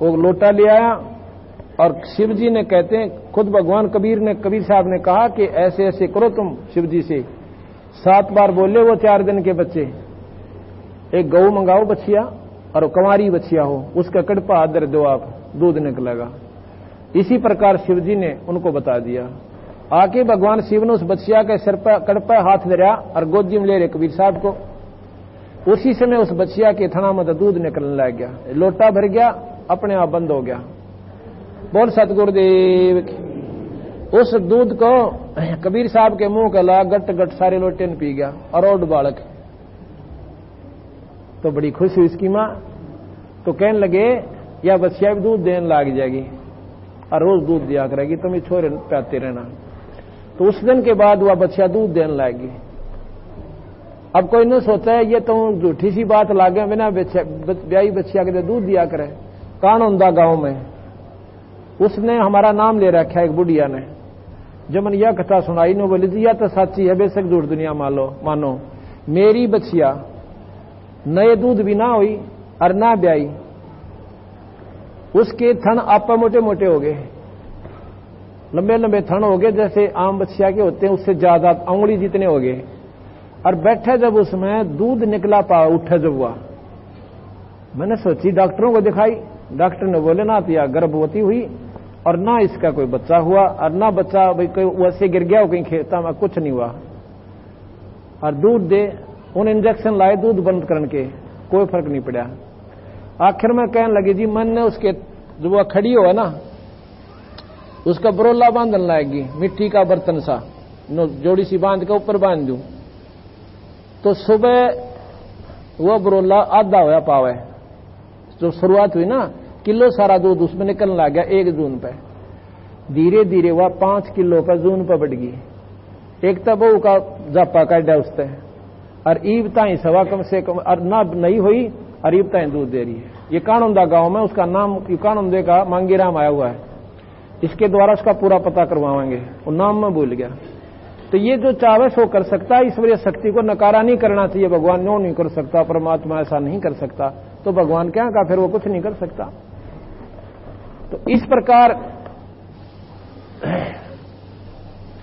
वो लोटा ले आया और शिव जी ने कहते हैं, खुद भगवान कबीर साहब ने कहा कि ऐसे ऐसे करो तुम शिव जी से। 7 बार बोले वो 4 दिन के बच्चे, एक गऊ मंगाओ बच्चिया और कंवारी बच्चिया हो, उसका कड़पा हाथ धर दो आप, दूध निकलेगा। इसी प्रकार शिव जी ने उनको बता दिया। आके भगवान शिव ने उस बच्चिया के सिर पर कड़पा हाथ धरा और गोदी में ले रहे कबीर साहब को। उसी समय उस बच्चिया के थना में दूध निकलने लग गया, लोटा भर गया, अपने आप बंद हो गया। बोल सतगुरुदेव की। उस दूध को कबीर साहब के मुंह के ला गट गट सारे लोटे ने पी गया और और बालक। तो बड़ी खुश हुई इसकी मां, तो कहने लगे या बच्चिया भी दूध देने लग जाएगी और रोज दूध दिया करेगी, तुम ये छोरे प्याते रहना। तो उस दिन के बाद वह बच्चिया दूध देने लगी। अब कोई ने सोचा है ये तो झूठी सी बात लागे, बिना ब्याई बच्चिया के दूध दिया करे। कानोंदा गांव में उसने हमारा नाम ले रखा है एक बुढ़िया ने। जब मैंने यह कथा सुनाई नो बोली थी, यह तो सच्ची है, बेशक झूठ दुनिया मानो। मेरी बच्चिया नए दूध भी ना हुई और ना ब्याई, उसके थन आपा मोटे मोटे हो गए, लंबे लंबे थन हो गए, जैसे आम बच्चिया के होते हैं उससे ज्यादा, उंगली जितने हो गए। और बैठे जब उसमें दूध निकला पा उठे जब हुआ, मैंने सोची डॉक्टरों को दिखाई। डॉक्टर ने बोले ना तो या गर्भवती हुई और ना इसका कोई बच्चा हुआ, और ना बच्चा भाई कोई वैसे गिर गया हो कहीं खेता में, कुछ नहीं हुआ। और दूध दे उन इंजेक्शन लाए दूध बंद करने के, कोई फर्क नहीं पड़ा। आखिर में कहने लगी जी मैंने उसके जो वह खड़ी हो है ना, उसका बरोला बांधने लाएगी, मिट्टी का बर्तन सा जोड़ी सी बांध के ऊपर बांध दूं। तो सुबह वह बरोला आधा होया पावे, जो शुरुआत हुई ना, किलो सारा दूध उसमें निकलने लग गया 1 जून पे। धीरे धीरे वह 5 किलो पर जून पर बढ़ गई। एक तब बहू का जापा काटा उससे, और ईब ताई सवा कम से कम और ना नहीं हुई, और ईब ताई दूध दे रही है। ये कानोंदा गांव में, उसका नाम कानोंदे का मांगीराम आया हुआ है। इसके द्वारा उसका पूरा पता करवाएंगे, वो नाम में भूल गया। तो ये जो चाहे सो कर सकता है, ईश्वरीय शक्ति को नकारा नहीं करना चाहिए। भगवान नो नहीं कर सकता, परमात्मा ऐसा नहीं कर सकता, तो भगवान क्या का फिर वो कुछ नहीं कर सकता। तो इस प्रकार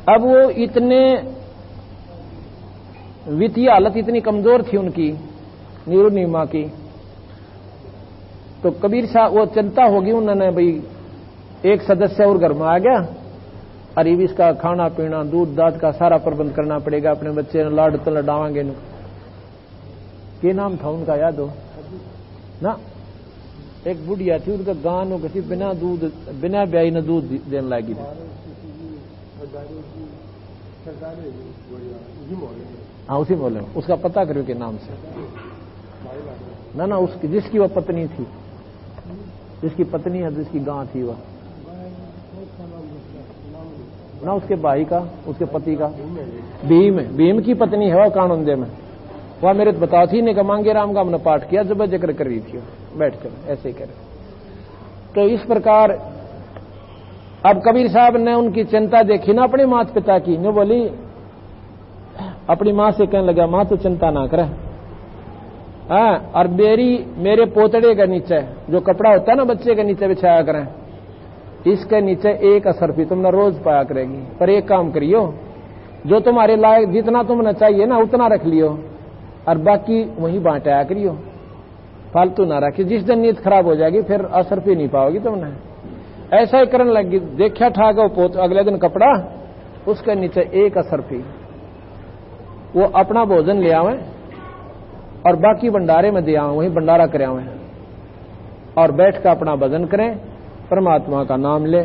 अब वो इतने वित्तीय हालत इतनी कमजोर थी उनकी नीमा की, तो कबीर साहब वो चिंता होगी उन्होंने, भाई एक सदस्य और घर में आ गया, अरे इसका खाना पीना दूध दाद का सारा प्रबंध करना पड़ेगा, अपने बच्चे ने लाड तो लडावांगे। क्या नाम था उनका याद हो ना? एक बुढ़िया थी, उनका गान हो गई, बिना दूध बिना ब्याई ने दूध देने लगी थी। हाँ उसी बोले, उसका पता करो के नाम से ना ना, उसकी जिसकी वह पत्नी थी, जिसकी पत्नी है, जिसकी गां थी वह ना, उसके भाई का, उसके पति का, भीम की पत्नी है वह कानोंदे में। वह मेरे तो बताओ थी, नहीं मांगे राम का हमने पाठ किया, जब जिक्र कर रही थी बैठकर ऐसे ही करे। तो इस प्रकार अब कबीर साहब ने उनकी चिंता देखी ना अपने माता पिता की, ने बोली अपनी मां से कहने लगा, मां तो चिंता ना करे, हाँ, और मेरे पोतड़े के नीचे जो कपड़ा होता है ना बच्चे के नीचे बिछाया करें, इसके नीचे एक असरफी तुमने रोज पाया करेगी। पर एक काम करियो, जो तुम्हारे लायक जितना तुमने चाहिए ना उतना रख लियो, और बाकी वहीं बांटाया करियो, फालतू ना रखिए। जिस दिन नींद खराब हो जाएगी फिर असरफी नहीं पाओगी तुमने। ऐसा ही करने लगी। देखा ठाक वो पोत, अगले दिन कपड़ा, उसके नीचे एक असरफी, वो अपना भोजन ले आवे और बाकी भंडारे में दे आवे, वहीं भंडारा करे आवे, और बैठ कर अपना भजन करें, परमात्मा का नाम ले।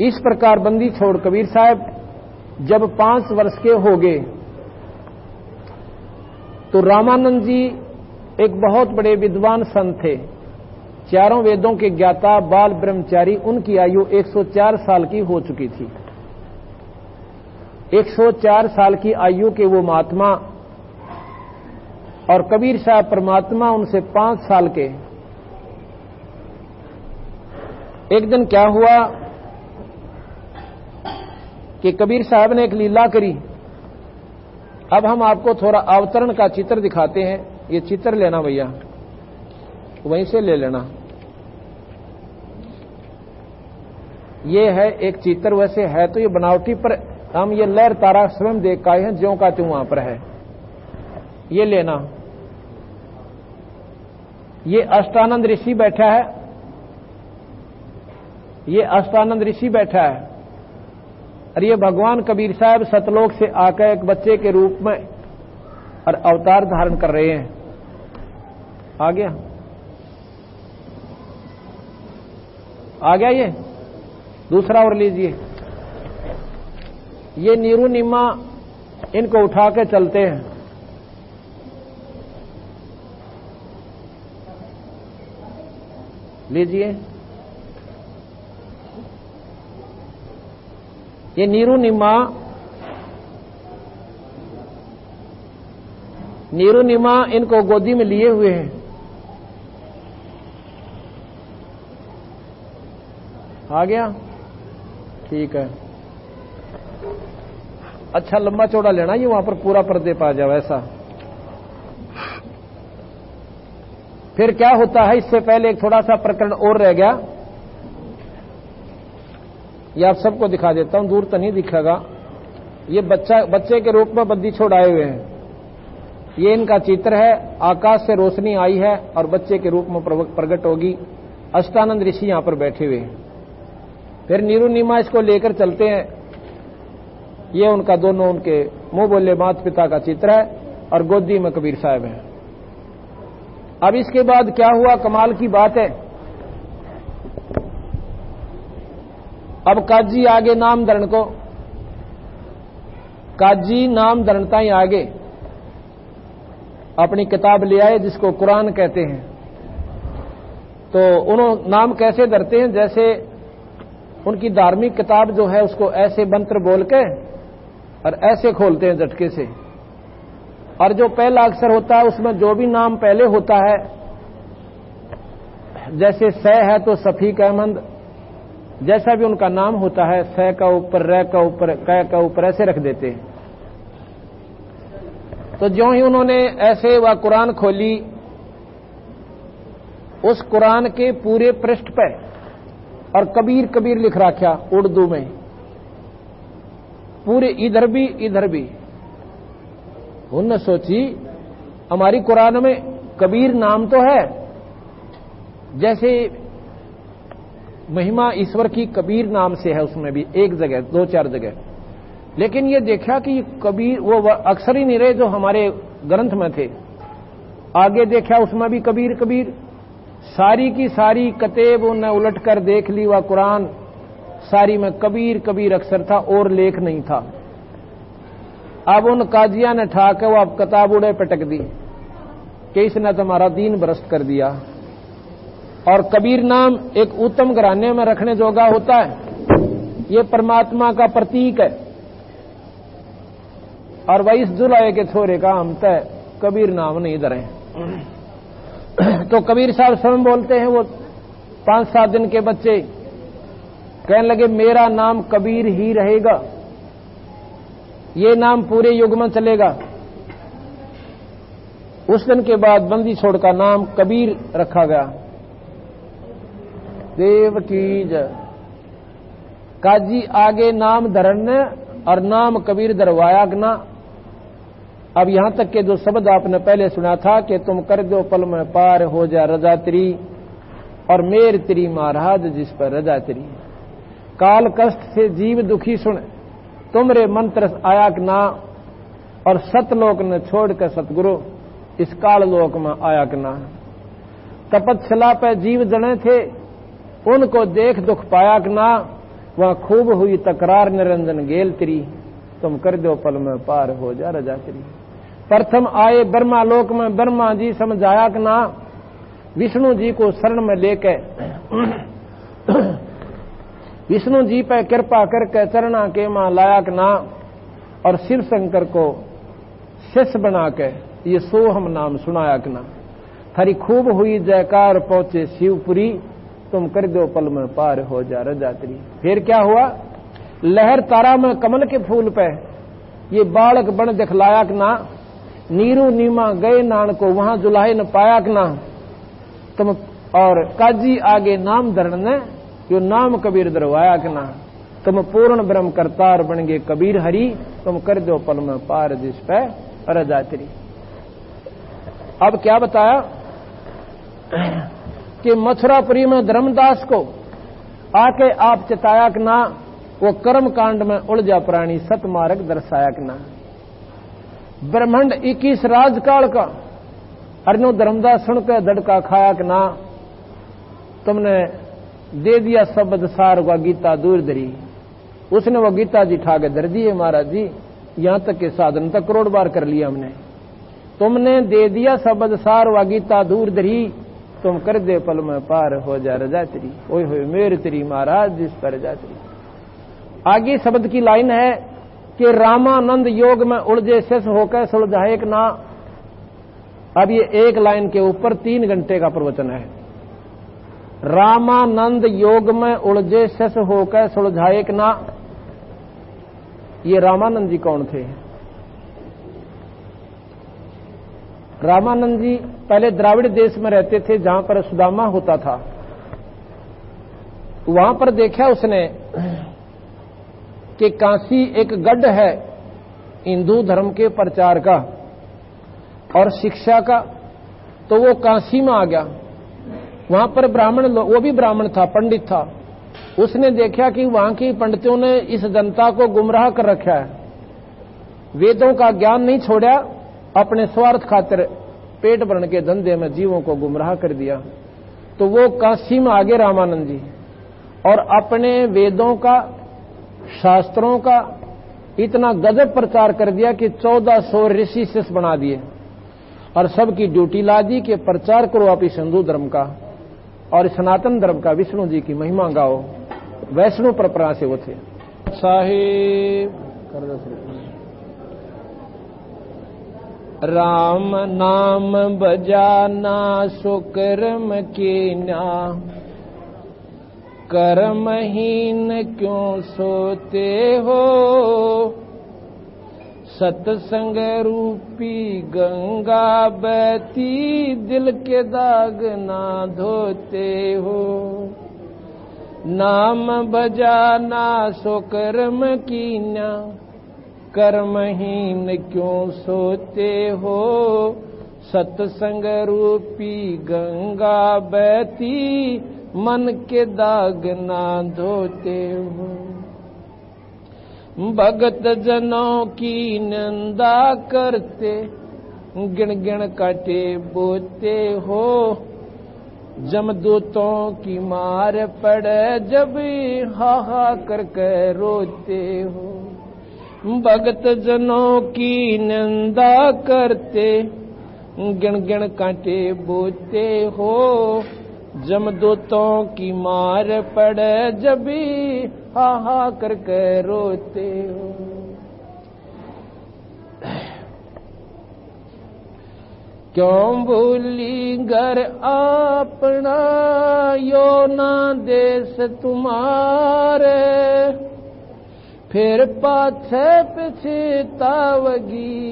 इस प्रकार बंदी छोड़ कबीर साहब जब 5 वर्ष के हो गए, तो रामानंद जी एक बहुत बड़े विद्वान संत थे, 4 वेदों के ज्ञाता, बाल ब्रह्मचारी। उनकी आयु 104 साल की हो चुकी थी। 104 साल की आयु के वो महात्मा, और कबीर साहब परमात्मा उनसे 5 साल के। एक दिन क्या हुआ कि कबीर साहब ने एक लीला करी। अब हम आपको थोड़ा अवतरण का चित्र दिखाते हैं। ये चित्र लेना भैया, वहीं से ले लेना। ये है एक चित्र, वैसे है तो ये बनावटी, पर हम ये लहर तारा स्वयं देख के आए हैं, ज्यों का त्यों वहां पर है। ये लेना, ये अष्टानंद ऋषि बैठा है, ये अष्टानंद ऋषि बैठा है, और ये भगवान कबीर साहब सतलोक से आकर एक बच्चे के रूप में और अवतार धारण कर रहे हैं। आ गया, आ गया। ये दूसरा और लीजिए, ये नीरू निम्मा, इनको उठा के चलते हैं। लीजिए, ये नीरू निम्मा, नीरू निम्मा इनको गोदी में लिए हुए हैं। आ गया, ठीक है। अच्छा लंबा चौड़ा लेना, ये वहां पर पूरा पर्दे पा जाओ ऐसा। फिर क्या होता है, इससे पहले एक थोड़ा सा प्रकरण और रह गया, ये आप सबको दिखा देता हूं, दूर तो नहीं दिखेगा। ये बच्चे के रूप में बद्दी छोड़ाए हुए हैं, ये इनका चित्र है। आकाश से रोशनी आई है और बच्चे के रूप में प्रकट होगी। अष्टानंद ऋषि यहां पर बैठे हुए हैं। फिर नीरू निमा इसको लेकर चलते हैं। ये उनका दोनों उनके मुंह बोले माता पिता का चित्र है और गोदी में कबीर साहब है। अब इसके बाद क्या हुआ, कमाल की बात है। अब काजी आगे नाम धरण को, काजी नाम धरणता ही आगे अपनी किताब ले आए जिसको कुरान कहते हैं। तो उन्होंने नाम कैसे धरते हैं, जैसे उनकी धार्मिक किताब जो है उसको ऐसे मंत्र बोल के और ऐसे खोलते हैं झटके से, और जो पहला अक्षर होता है उसमें जो भी नाम पहले होता है, जैसे स है तो सफीक अहमद, जैसा भी उनका नाम होता है, स का ऊपर, र का ऊपर, क का ऊपर ऐसे रख देते हैं। तो ज्यों ही उन्होंने ऐसे वह कुरान खोली, उस कुरान के पूरे पृष्ठ पे और कबीर कबीर लिख रखा उर्दू में, पूरे इधर भी इधर भी। उन्होंने सोची हमारी कुरान में कबीर नाम तो है, जैसे महिमा ईश्वर की कबीर नाम से है, उसमें भी एक जगह दो चार जगह, लेकिन ये देखा कि कबीर वो अक्षर ही नहीं रहे जो हमारे ग्रंथ में थे। आगे देखा उसमें भी कबीर कबीर, सारी की सारी कतेब उन्हें उलट कर देख ली, वह कुरान सारी में कबीर कबीर अक्षर था और लेख नहीं था। अब उन काजिया ने ठाके वो अब किताब उड़े पटक दी कि इसने तुम्हारा दीन भ्रष्ट कर दिया। और कबीर नाम एक उत्तम घराने में रखने जोगा होता है, ये परमात्मा का प्रतीक है। और वही इस जुलाए के छोरे का हम तय कबीर नाम नहीं धरे। तो कबीर साहब स्वयं बोलते हैं, वो 5-7 दिन के बच्चे कहने लगे मेरा नाम कबीर ही रहेगा, ये नाम पूरे युग में चलेगा। उस दिन के बाद बंदी छोड़ का नाम कबीर रखा गया। देव की जय। काजी आगे नाम धरण और नाम कबीर धरवाया गना। अब यहां तक के जो शब्द आपने पहले सुना था कि तुम कर दो पल में पार हो जा रजा तेरी, और मेर तेरी महाराज जिस पर रजा तेरी। काल कष्ट से जीव दुखी सुन, तुमरे मंत्र आया ना, और सतलोक ने छोड़ कर सतगुरु इस काल लोक में आया ना। तपच्छला पे जीव जने थे, उनको देख दुख पाया ना, वह खूब हुई तकरार निरंजन गेल तेरी, तुम कर दो पल में पार हो जा रजा तेरी। प्रथम आए ब्रह्मा लोक में ब्रह्मा जी समझाया कि ना, विष्णु जी को शरण में लेके विष्णु जी पे कृपा करके चरणा के मां लाया कि ना, और शिव शंकर को शिष्य बना के ये सोहम नाम सुनाया कि ना। थारी खूब हुई जयकार पहुंचे शिवपुरी, तुम कर दो पल में पार हो जा रजा तेरी। फिर क्या हुआ, लहर तारा में कमल के फूल पे ये बालक बन दिखलाया कि ना, नीरू नीमा गए नान को वहां जुलाहे न पाया कि ना। तुम और काजी आगे नाम धरण ने यो नाम कबीर दरवाया कि ना, तुम पूर्ण ब्रह्म करतार बन गए कबीर हरि, तुम कर दो पल में पार जिस पे रजा तेरी। अब क्या बताया कि मथुरापुरी में धर्मदास को आके आप चिताया कि ना, वो कर्म कांड में उलझा प्राणी सतमार्ग दर्शाया कि ना। ब्रह्मांड 21 राजकाल का अर्नो धर्मदास सुनकर धड़का खाया कि ना, तुमने दे दिया शब्द सार व गीता दूर धरी। उसने वो गीता जी ठाके धर दिए महाराज जी, यहां तक के साधन तक करोड़ बार कर लिया हमने। तुमने दे दिया शब्द सार व गीता दूर धरी, तुम कर दे पल में पार हो जा रजा तेरी। ओए होए मेर तेरी महाराज जिस पर रजा तेरी। आगे शब्द की लाइन है कि रामानंद योग में उलझे शेष होकर सुलझाए एक ना। अब ये एक लाइन के ऊपर 3 घंटे का प्रवचन है। रामानंद योग में उलझे शेष होकर सुलझाए एक ना। ये रामानंद जी कौन थे? रामानंद जी पहले द्राविड़ देश में रहते थे, जहां पर सुदामा होता था। वहां पर देखा उसने कि काशी एक गढ़ है हिंदू धर्म के प्रचार का और शिक्षा का, तो वो काशी में आ गया। वहां पर ब्राह्मण लोग, वो भी ब्राह्मण था, पंडित था। उसने देखा कि वहां की पंडितों ने इस जनता को गुमराह कर रखा है, वेदों का ज्ञान नहीं छोड़ा, अपने स्वार्थ खातिर पेट भरने के धंधे में जीवों को गुमराह कर दिया। तो वो काशी में आगे रामानंद जी और अपने वेदों का, शास्त्रों का इतना गजब प्रचार कर दिया कि 1400 ऋषि शिष्य बना दिए और सबकी ड्यूटी ला दी कि प्रचार करो आप इस हिंदू धर्म का और सनातन धर्म का, विष्णु जी की महिमा गाओ। वैष्णव परंपरा से वो थे। साहिब राम नाम बजाना सुकर्म कीना, कर्महीन क्यों सोते हो, सत्संग रूपी गंगा बहती दिल के दाग ना धोते हो। नाम बजाना सो कर्म कीना, कर्महीन क्यों सोते हो, सत्संग रूपी गंगा बहती मन के दाग ना धोते हो। भगत जनों की निंदा करते, गिण गिण काटे बोते हो, जमदूतों की मार पड़े जब हाहा करके रोते हो। भगत जनों की निंदा करते, गिण गिण काटे बोते हो, जमदूतों की मार पड़े जब हाहा करके रोते हो। क्यों भूली घर अपना, यो ना देश तुम्हारे, फिर पाछे पछतावगी,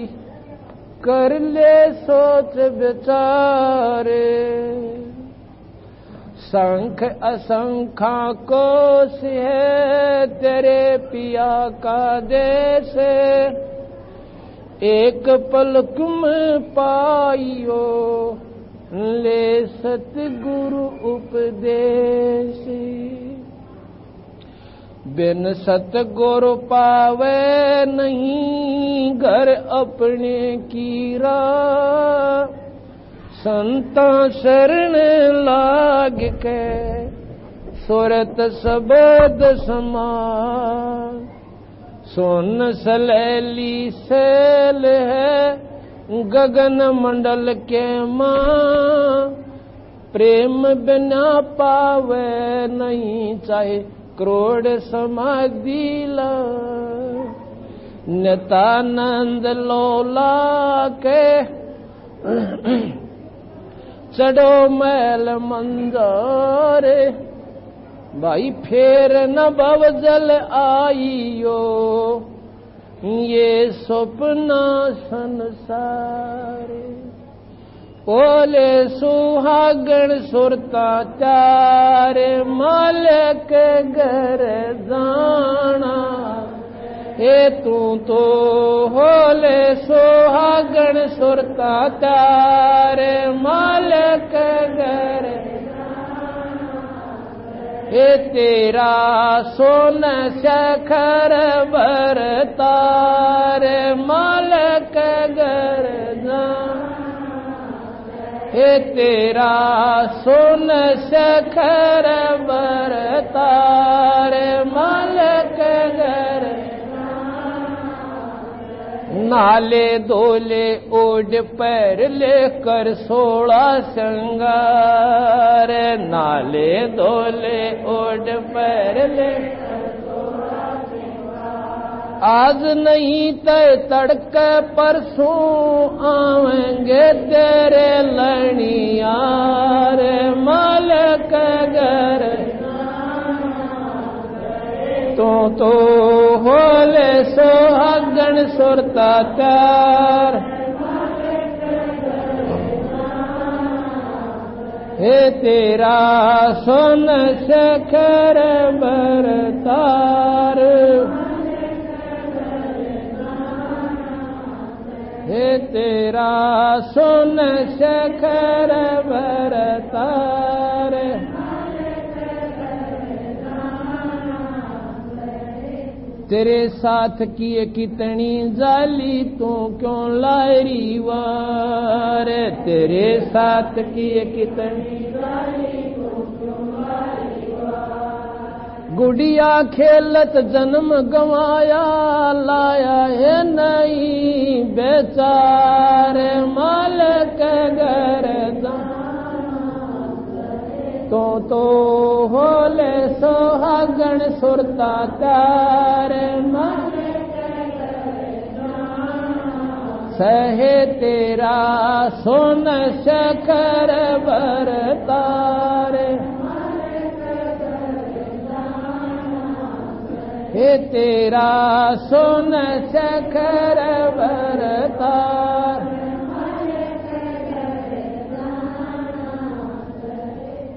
कर ले सोच विचारे। संख असंखा कोश है तेरे पिया का देश, एक पलक में पाइयो ले सतगुरु उपदेश। बिन सतगुरु पावे नहीं घर अपने कीरा, संता शरण लाग के सुरत सबद समान। सोन सलैली सैल है गगन मंडल के मां, प्रेम बिना पावे नहीं चाहे करोड़ समाधि ला। नित्यानंद लोला के चढ़ो मैल मंदारे, भाई फेर न भव जल आइयो, ये सपना संसारे। ओले सुहागण सुरता चार मालिक घर जाना ए तू तो होले सुहागण सुरता चार मालिक घर ए तेरा सोन शखर बरतार मालिक घर ए तेरा सोन शखर बरतार मालिक घर नाले दोले ओढ़ पैर लेकर 16 श्रृंगार नाले दोले ओढ़ पैर लेकर आज नहीं तय तड़के परसों आवेंगे तेरे लड़ियार मालिक घर तो होले सुहागण सुरता चार हे तेरा सोन शखर बरतार हे तेरा सोन शखर बरतार तेरे साथ किए कितनी जाली तू क्यों लारी वार तेरे साथ किए कितनी जाली तू क्यों लारी वार गुड़िया खेलत जन्म गंवाया लाया है नहीं बेचारे मालिक घर तो होले सुहागण सुरता चार सहे तेरा सोन शखर बरतार हे तेरा सोन शखर बरतार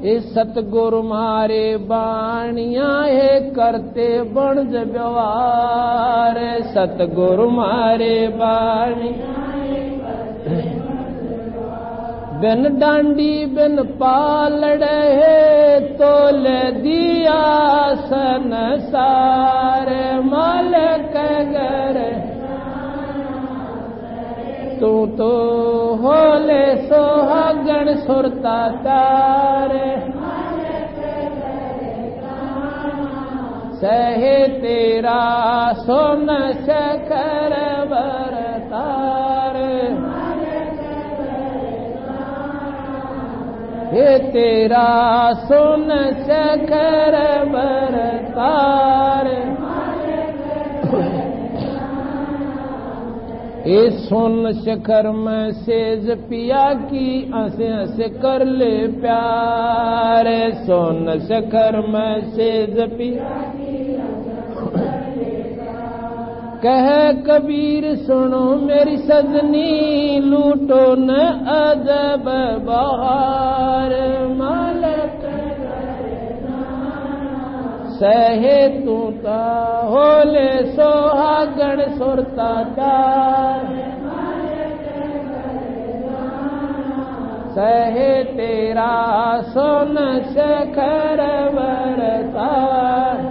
इस सतगुरु मारे बाणिया है करते बणज व्यवहार सतगुरु मारे बाणिया बिन डांडी बिन पालड़ है तोल दिया संसार मालिक घर तू तो होले सुहागण सुरता चार सहे तेरा सोन शखर बरतार हे तेरा सोन शखर बरतार इस सोन शखर में सेज पिया की हंसे हंसे कर ले प्यार सोन शखर में सेज पिया कह कबीर सुनो मेरी सजनी लूटो न अजब बहार मालिक सहे तू ता होले सुहागण सुरता चार सहे तेरा सोन शखर बरतार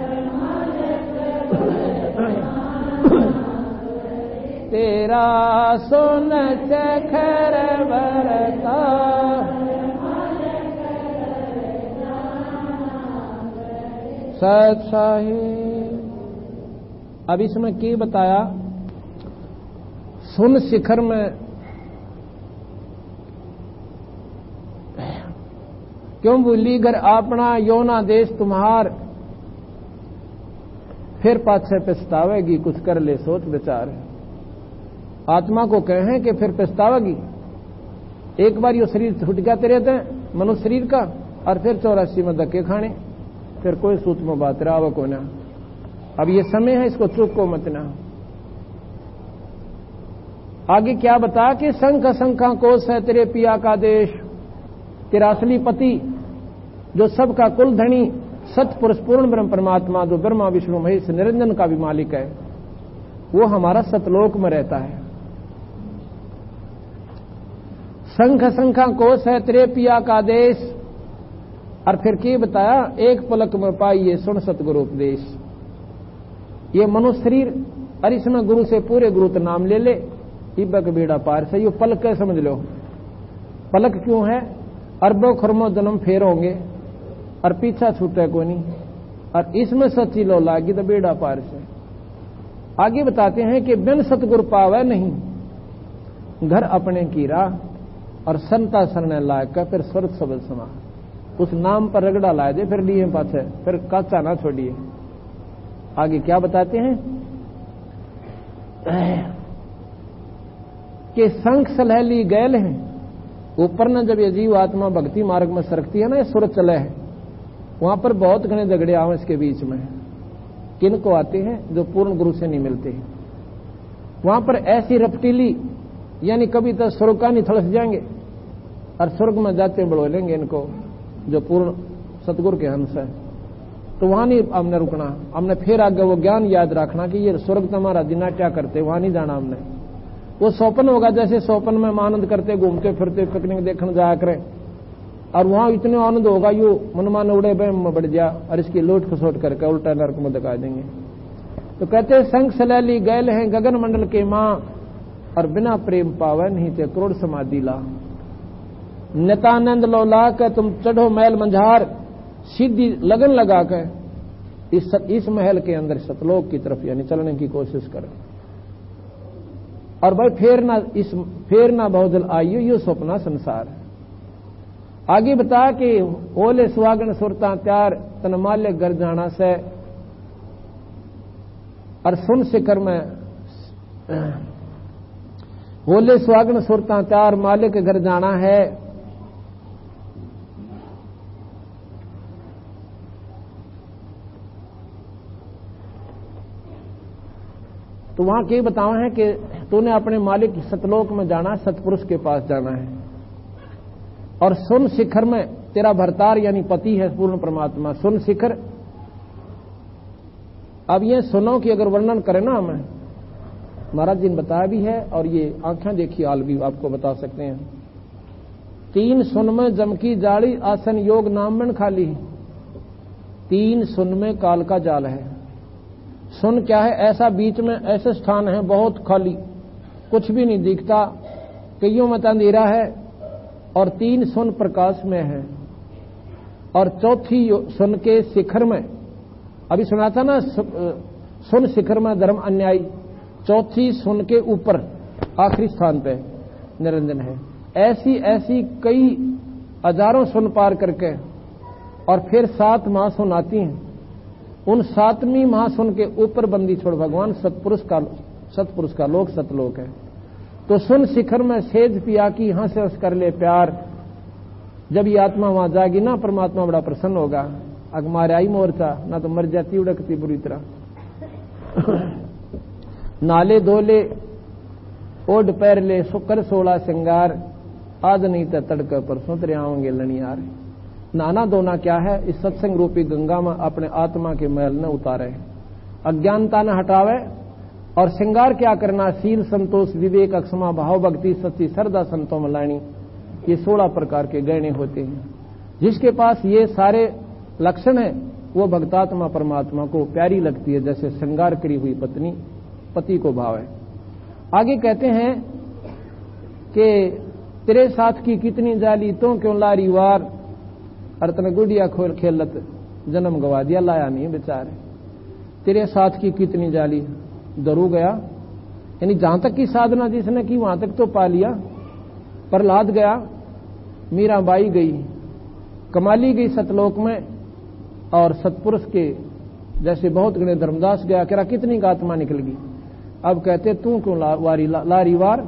तेरा सोन शखर बरतार सत साहिब अब इसमें क्या बताया सुन शिखर में क्यों भूली घर अपना योना देश तुम्हार फिर पाछे पछतावेगी कुछ कर ले सोच विचार आत्मा को कहें कि फिर पछतावेगी एक बार यो शरीर छूट जाते रहते हैं मनुष्य शरीर का और फिर 84 में धक्के खाने फिर कोई सूत्र में बात रहा को ना अब ये समय है इसको चूक को मत ना आगे क्या बता कि संख असंख्या कोश है तेरे पिया का देश, तेरा असली पति जो सबका कुल धनी सतपुरुष पूर्ण ब्रह्म परमात्मा जो ब्रह्मा विष्णु महेश निरंजन का भी मालिक है, वो हमारा सतलोक में रहता है। संख असंख्या कोश है तेरे पिया का देश, और फिर क्या बताया, एक पलक में पाइए सुन सतगुरु उपदेश। ये मनुष्य शरीर और इसमें गुरु से पूरे गुरु तो नाम ले ले, इबक बेड़ा पार से। ये पलक है, समझ लो पलक क्यों है, अरबों खरबों जन्म फेर होंगे और पीछा छूटे को नहीं, और इसमें सच्ची लो लागी तो बेड़ा पार से। आगे बताते हैं कि बिन सतगुरु पावे नहीं, घर अपने की राह और संता सरने लायक का फिर स्वर्ग सबल समा। उस नाम पर रगड़ा लाए दे फिर लिए पाछे, फिर काचा ना छोड़िए। आगे क्या बताते हैं कि शंख सलहली गैल हैं, ऊपर न जब ये जीव आत्मा भक्ति मार्ग में सरकती है ना, ये सुर चले है, वहां पर बहुत घने झगड़े आवे इसके बीच में। किन को आते हैं, जो पूर्ण गुरु से नहीं मिलते। वहां पर ऐसी रपटीली, यानी कभी तो स्वर्ग का नहीं थड़स जाएंगे और स्वर्ग में जाते बढ़ो लेंगे इनको, जो पूर्ण सतगुरु के हंस है। तो वहां नहीं हमने रुकना, हमने फिर आगे वो ज्ञान याद रखना कि ये स्वर्ग तुम्हारा दिना क्या करते, वहां नहीं जाना हमने। वो सोपन होगा, जैसे सोपन में आनंद करते घूमते फिरते पिकनिक देखने जाया करें, और वहां इतने आनंद होगा यू मनमान उड़े बहम में बढ़ जा और इसकी लोट खसोट करके उल्टा नरक में दिखा देंगे। तो कहते संग सलैली गैल हैं गगन मंडल के मां, और बिना प्रेम पावे नहीं थे करोड़ समाधि ला। नितानंद लो ला के तुम चढ़ो महल मंझार, सीधी लगन लगा के इस महल के अंदर सतलोक की तरफ यानी चलने की कोशिश करें। और भाई फेर ना बहुजल आइयो, यो सपना संसार है। आगे बता कि ओले सुहागन सुरता त्यार तन माल्य घर जाना से, और सुन शिखर में ओले सुहागन सुरता त्यार मालिक के घर जाना है। तो वहां क्या बताओ है कि तूने अपने मालिक सतलोक में जाना, सतपुरुष के पास जाना है। और सुन शिखर में तेरा भरतार यानी पति है पूर्ण परमात्मा। सुन शिखर, अब ये सुनो की अगर वर्णन करें ना हमें, महाराज जी ने बताया भी है और ये आंखें देखी हाल भी आपको बता सकते हैं। तीन सुन में जम की जाली, आसन योग नाम में खाली। तीन सुन में काल का जाल है। सुन क्या है, ऐसा बीच में ऐसे स्थान है बहुत खाली, कुछ भी नहीं दिखता, कईयों में अंधेरा है, और तीन सुन प्रकाश में है। और चौथी सुन के शिखर में, अभी सुना था ना सुन शिखर में धर्म अन्यायी, चौथी सुन के ऊपर आखिरी स्थान पे निरंजन है। ऐसी ऐसी कई हजारों सुन पार करके और फिर 7 महासुन आती हैं। उन 7वीं महासुन के ऊपर बंदी छोड़ भगवान सतपुरुष का लोक सतलोक है। तो सुन शिखर में सेज पिया की यहां से उस कर ले प्यार। जब ये आत्मा वहां जाएगी ना, परमात्मा बड़ा प्रसन्न होगा। अग मारे आई मोर्चा ना तो मर जाती उड़कती बुरी तरह। नाले धोले ओढ़ पैर ले सुकर 16 श्रृंगार, आज नहीं तो तड़के परसों तेरे आओगे लनियार। नाना धोना क्या है, इस सत्संग रूपी गंगा में अपने आत्मा के मैल न उतारे, अज्ञानता न हटावे। और श्रृंगार क्या करना, शील संतोष विवेक अक्षमा भाव भक्ति सच्ची श्रद्धा संतों में लानी। ये 16 प्रकार के गहने होते हैं। जिसके पास ये सारे लक्षण है वो भक्तात्मा परमात्मा को प्यारी लगती है, जैसे श्रृंगार करी हुई पत्नी पति को भाव है। आगे कहते हैं कि तेरे साथ की कितनी जाली तो क्यों लारी वार, और तने गुड़िया खोल खेलत जन्म गवा दिया लाया नहीं बेचारे। तेरे साथ की कितनी जाली, दरू गया यानी जहां तक की साधना जिसने की वहां तक तो पा लिया। प्रहलाद गया, मीराबाई गई, कमाली गई सतलोक में, और सतपुरुष के जैसे बहुत गणे धर्मदास गया, कह रहा कितनी आत्मा निकल गई। अब कहते तू क्यों लारी वार,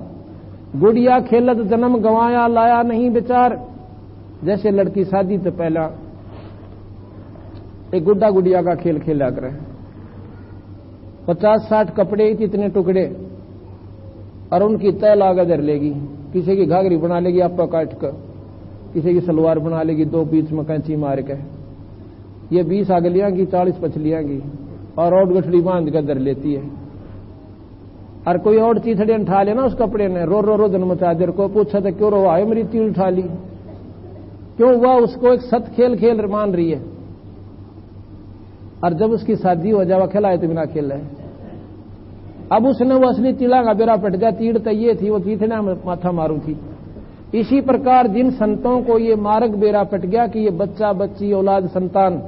गुड़िया खेलत जन्म गवाया लाया नहीं बेचार। जैसे लड़की शादी तो पहला एक गुड्डा गुड़िया का खेल खेला करे, 50-60 कपड़े इतने टुकड़े, और उनकी तय लागत धर लेगी। किसी की घाघरी बना लेगी आपा काट कर, किसी की सलवार बना लेगी 2 बीच में कैंची मार के, ये 20 आगलियां की 40 पछलियां की, और और गठड़ी बांध कर धर लेती है। और कोई और चीथड़े उठा लेना उस कपड़े ने, रो रो रो धन मचा देर को पूछा था क्यों रो आए मेरी तीर उठा ली, क्यों हुआ, उसको एक सत खेल खेल मान रही है। और जब उसकी शादी हो जावा खिलाए तो बिना खेल है। अब उसने वो असली तिला का बेरा पट गया, तीड़ तो ये थी, वो चीथड़ा माथा मारू थी। इसी प्रकार जिन संतों को ये मार्ग बेरा पट गया कि ये बच्चा बच्ची औलाद संतान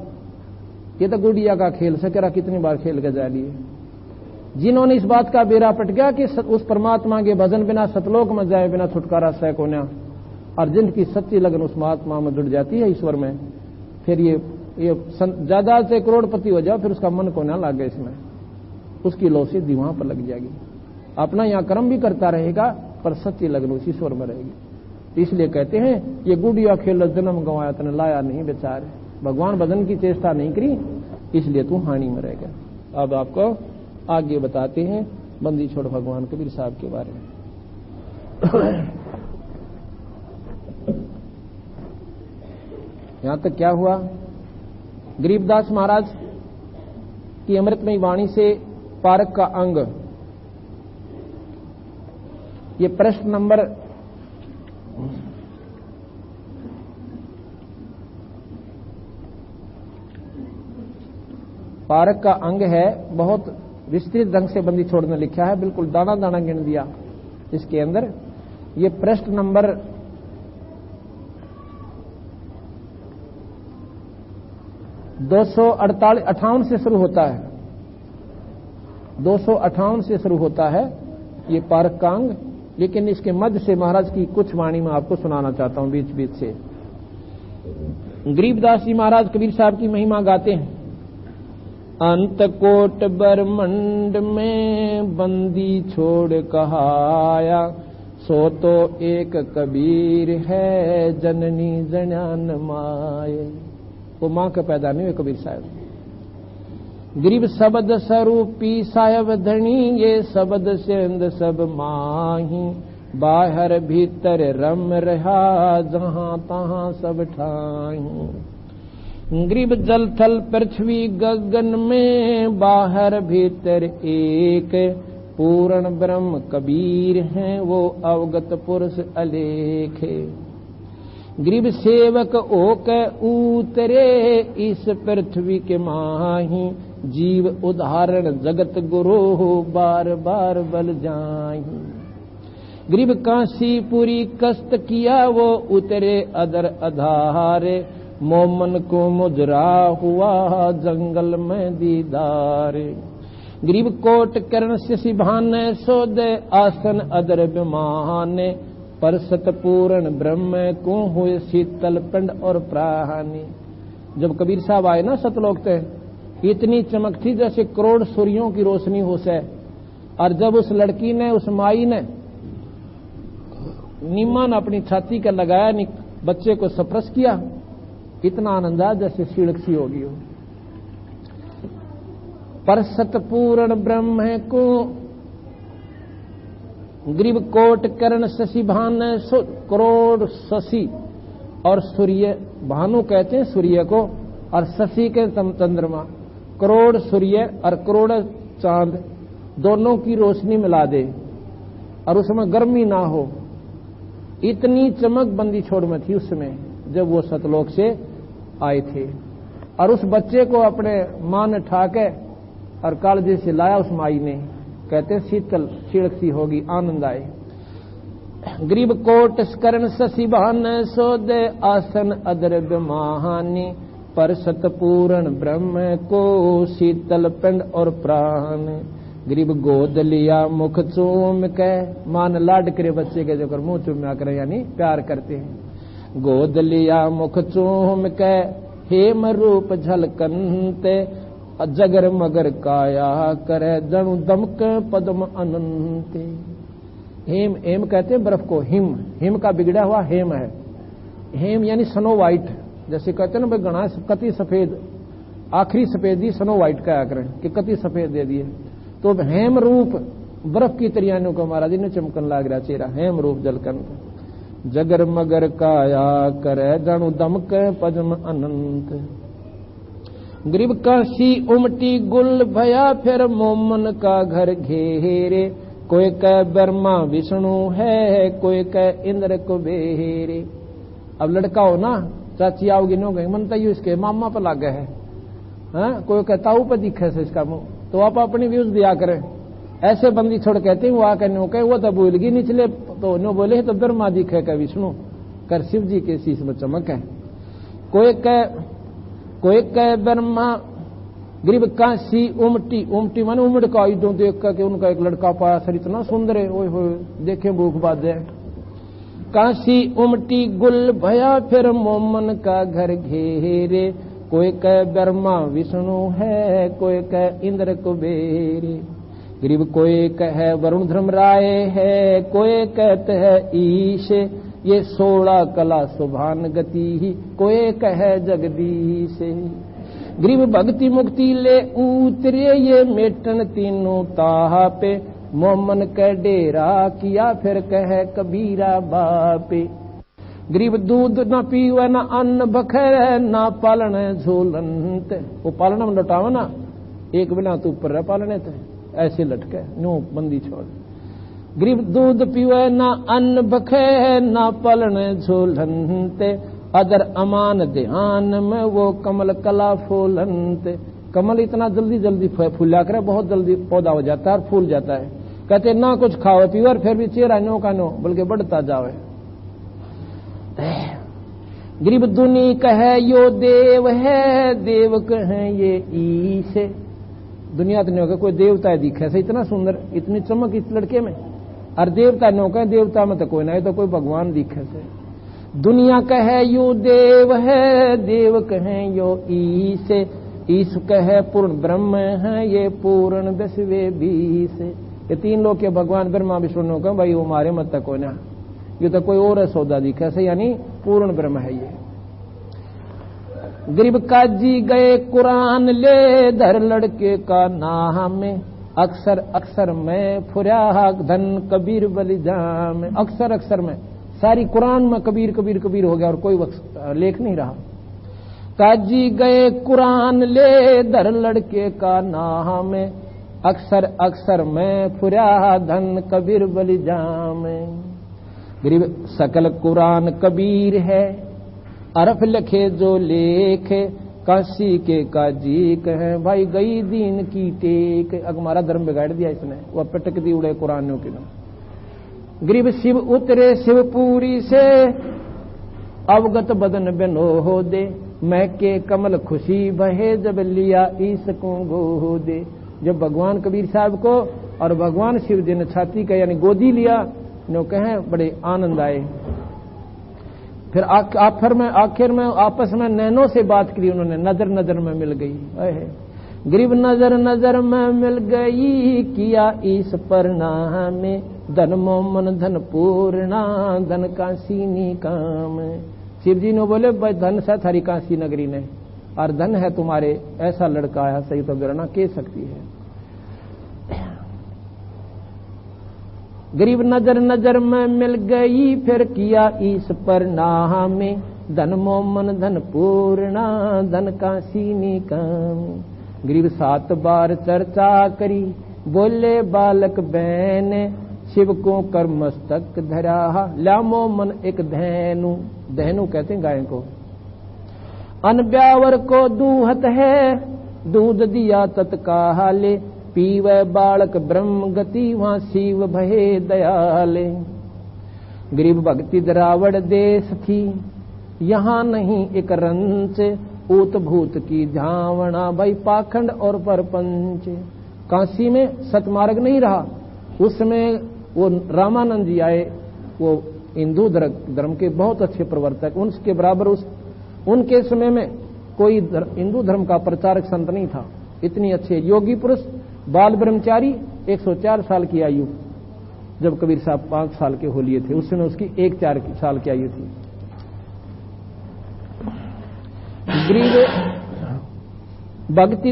ये तो गुड़िया का खेल सकेरा कितनी बार खेल के जा लिए। जिन्होंने इस बात का बेरा पट गया कि उस परमात्मा के भजन बिना सतलोक में जाए बिना छुटकारा सह को न, और जिनकी सच्ची लगन उस महात्मा में जुड़ जाती है ईश्वर में, फिर ये ज्यादा से करोड़पति हो जाओ फिर उसका मन को ना लागे इसमें, उसकी लो सिद्धि वहां पर लग जाएगी। अपना यहां कर्म भी करता रहेगा पर सच्ची लगन उस ईश्वर में रहेगी। इसलिए कहते हैं ये गुड़िया खेल जन्म गंवाया तने लाया नहीं बेचारे, भगवान भजन की चेष्टा नहीं करी इसलिए तू हानि में रह गया। अब आपको आगे बताते हैं बंदी छोड़ भगवान कबीर साहब के बारे में। यहां तक क्या हुआ, गरीबदास महाराज की अमृतमयी वाणी से पारक का अंग, ये प्रश्न नंबर 'पारक का अंग है, बहुत विस्तृत ढंग से बंदी छोड़ ने लिखा है, बिल्कुल दाना दाना गिन दिया इसके अंदर। ये प्रश्न नंबर 258 से शुरू होता है, 258 से शुरू होता है ये पारक का अंग। लेकिन इसके मध्य से महाराज की कुछ वाणी में आपको सुनाना चाहता हूं बीच बीच से। गरीबदास जी महाराज कबीर साहब की महिमा गाते हैं। अंत कोट ब्रह्मंड में बंदी छोड़ कहाया, सो तो एक कबीर है जननी जन्यान माए। वो मां का पैदा नहीं हुए कबीर साहब। गरीब शब्द स्वरूपी साहब धनी, ये शब्द सेंद सब माही, बाहर भीतर रम रहा जहां तहां सब ठाई। गरीब जल थल पृथ्वी गगन में, बाहर भीतर एक, पूर्ण ब्रह्म कबीर हैं वो अवगत पुरुष अलेख। गरीब सेवक ओक उतरे इस पृथ्वी के माही, जीव उदाहरण जगत गुरु बार बार बल जाही। गरीब काशीपुरी कष्ट किया वो उतरे अदर अधारे, मोमन को मुजरा हुआ जंगल में दीदार। गरीब कोट करण से सिभान सोदे आसन अदर विमाने, पर सतपूर्ण ब्रह्म को हुए शीतल पिंड और प्राणी। जब कबीर साहब आए ना सतलोक से, इतनी चमक थी जैसे करोड़ सूर्यों की रोशनी हो से। और जब उस लड़की ने, उस माई ने नीमान अपनी छाती का लगाया, बच्चे को स्पर्श किया, इतना आनंद आया जैसे सीढ़क सी होगी हो। पर सतपूर्ण ब्रह्म को ग्रीब कोट करण शशि भान, करोड़ शशि, और सूर्य, भानु कहते हैं सूर्य को, और शशि के चंद्रमा, करोड़ सूर्य और करोड़ चांद, दोनों की रोशनी मिला दे और उसमें गर्मी ना हो, इतनी चमक बंदी छोड़ में थी उसमें जब वो सतलोक से आए थे। और उस बच्चे को अपने मां ने ठाके और कालजे से लाया उस माई ने, कहते शीतल सीड़क सी होगी, आनंद आए। गरीब कोट करण शशि भान सोदे आसन अदर महानी, पर सतपूर्ण ब्रह्म को शीतल पिंड और प्राण। गरीब गोद लिया मुख चूम के, मान लाड करे बच्चे के जो कर मुंह चूम्या करे यानी प्यार करते हैं। गोद लिया मुख चूम के हेम रूप झलकनते, जगर मगर काया करे जणु दमक पद्म अनंते। हेम, हेम कहते हैं बर्फ को, हिम, हिम का बिगड़ा हुआ हेम है। हेम यानी स्नो व्हाइट, जैसे कहते हैं ना भाई गणा कति सफेद, आखिरी सफेदी स्नो व्हाइट कहा करें कि कति सफेद दे दिए। तो हेम रूप बर्फ की तरियानों को महाराज ने चमकन लाग रहा चेहरा हेम रूप जलकन जगर मगर काया करे जाणु दमक पद्म अनंत। गरीब काशी उमटी गुल भया फिर मोमन का घर घेरे, कोई कह ब्रह्मा विष्णु है कोई कह इंद्र कुबेरे। अब लड़का हो ना चाची आओगी नो गई मनता यू इसके मामा पर लागे है, कोई कहता ऊ पर दिखे से इसका मुंह, तो आप अपनी व्यूज दिया करें। ऐसे बंदी छोड़ कहते हैं वो आकर नो कहे वो तो भूल गई निचले तो नो बोले तो ब्रह्मा दिखे का विष्णु कर शिव जी के शीश में चमक है। कोई कह ब्रह्मा गरीब काशी उमटी, उमटी माने उमड़ का आयुधों देख कर उनका एक लड़का पाया सर इतना सुंदर है, ओए होए देखे भूख बात है। काशी उमटी गुल भया फिर मोमन का घर घेरे, कोई कह ब्रह्मा विष्णु है कोई कह इंद्र कुबेरे। गरीब कोई कह वरुण धर्मराय है कोई कहते है ईश, ये 16 कला सुभान गति ही कोई कह जगदीश। गरीब भक्ति मुक्ति ले उतरे ये मेटन तीनों ताहा पे, मोमन का डेरा किया फिर कह कबीरा बापे। गरीब दूध न पीवे न अन्न बखे न पालन झोलंत, वो पालन में लौटावे ना एक बिना तू ऊपर पालने थे ऐसे लटके नो बंदी छोड़। गरीब दूध पीवे न अन्न बखे न पालन झोलंत, अदर अमान ध्यान में वो कमल कला फूलंत। कमल इतना जल्दी जल्दी फूला करे बहुत जल्दी पौधा हो जाता है और फूल जाता है। कहते ना कुछ खाओ पियो और फिर भी चेहरा नो का नो बल्कि बढ़ता जावे। गरीब दुनी कहे यो देव है देव कहे ये ईश, दुनिया तो नहीं होगा कोई देवता दिखे से इतना सुंदर इतनी चमक इस लड़के में, और देवता नो कहे देवता में तो कोई नहीं तो कोई भगवान दिखे से। दुनिया कहे यो देव है देव कहे यो ईश, ईश कहे पूर्ण ब्रह्म है ये पूर्ण 10वें 20। ये 3 लोग के भगवान ब्रह्मा विष्णु कहे भाई वो हमारे मत तक कोई ना, ये तो कोई और सौदा दिखा से यानी पूर्ण ब्रह्म है ये। गरीब काजी गए कुरान ले धर लड़के का नाम, अक्सर अक्सर में फुरा धन कबीर बलिदाम। अक्सर अक्सर में सारी कुरान में कबीर कबीर कबीर हो गया और कोई लेख नहीं रहा। काजी गए कुरान ले धर लड़के का नाम, अक्सर अक्सर में फुरा धन कबीर बलिदाम। गरीब सकल कुरान कबीर है अरफ लिखे जो लेख, काशी के काजी कहे भाई गई दीन की टेक। हमारा धर्म बिगाड़ दिया इसने, वह पटक दी उड़े कुरानों की। गरीब शिव उतरे शिवपुरी से अवगत बदन बनो हो दे, मैं के कमल खुशी बहे जब लिया ईस को गो दे। जब भगवान कबीर साहब को और भगवान शिव जी ने छाती का यानी गोदी लिया नो कहे बड़े आनंद आए। फिर आखिर में आपस में नैनों से बात की उन्होंने, नजर नजर में मिल गई। गरीब नजर नजर में मिल गई किया इस परिणाम, धन मोमन धन पूर्णा धन काशी काम। शिव जी ने बोले भाई धन से थारी काशी नगरी ने और धन है तुम्हारे ऐसा लड़का आया सही तो बिरना कह सकती है। गरीब नजर नजर में मिल गई फिर किया इस परिणाम, धन मोमन धन पूर्णा धन काशी काम। गरीब 7 बार चर्चा करी बोले बालक बहन, शिव को कर मस्तक धरा ला मोमन एक धैनु। धैनु कहते हैं गाय को। अनब्यावर को दूहत है दूध दिया तत्काले, पीवे बालक ब्रह्म गति वहां शिव भये दयाले। गरीब भक्ति द्रावड़ देश थी यहाँ नहीं एक रंच, ऊत भूत की धावना भाई पाखंड और परपंच। काशी में सतमार्ग नहीं रहा, उसमें वो रामानंद जी आए, वो हिंदू धर्म के बहुत अच्छे प्रवर्तक, उनके बराबर उनके समय में कोई हिंदू धर्म का प्रचारक संत नहीं था। इतनी अच्छे योगी पुरुष बाल ब्रह्मचारी 104 साल की आयु, जब कबीर साहब 5 साल के हो लिए थे उस समय उसकी 1-4 साल की आयु थी। भक्ति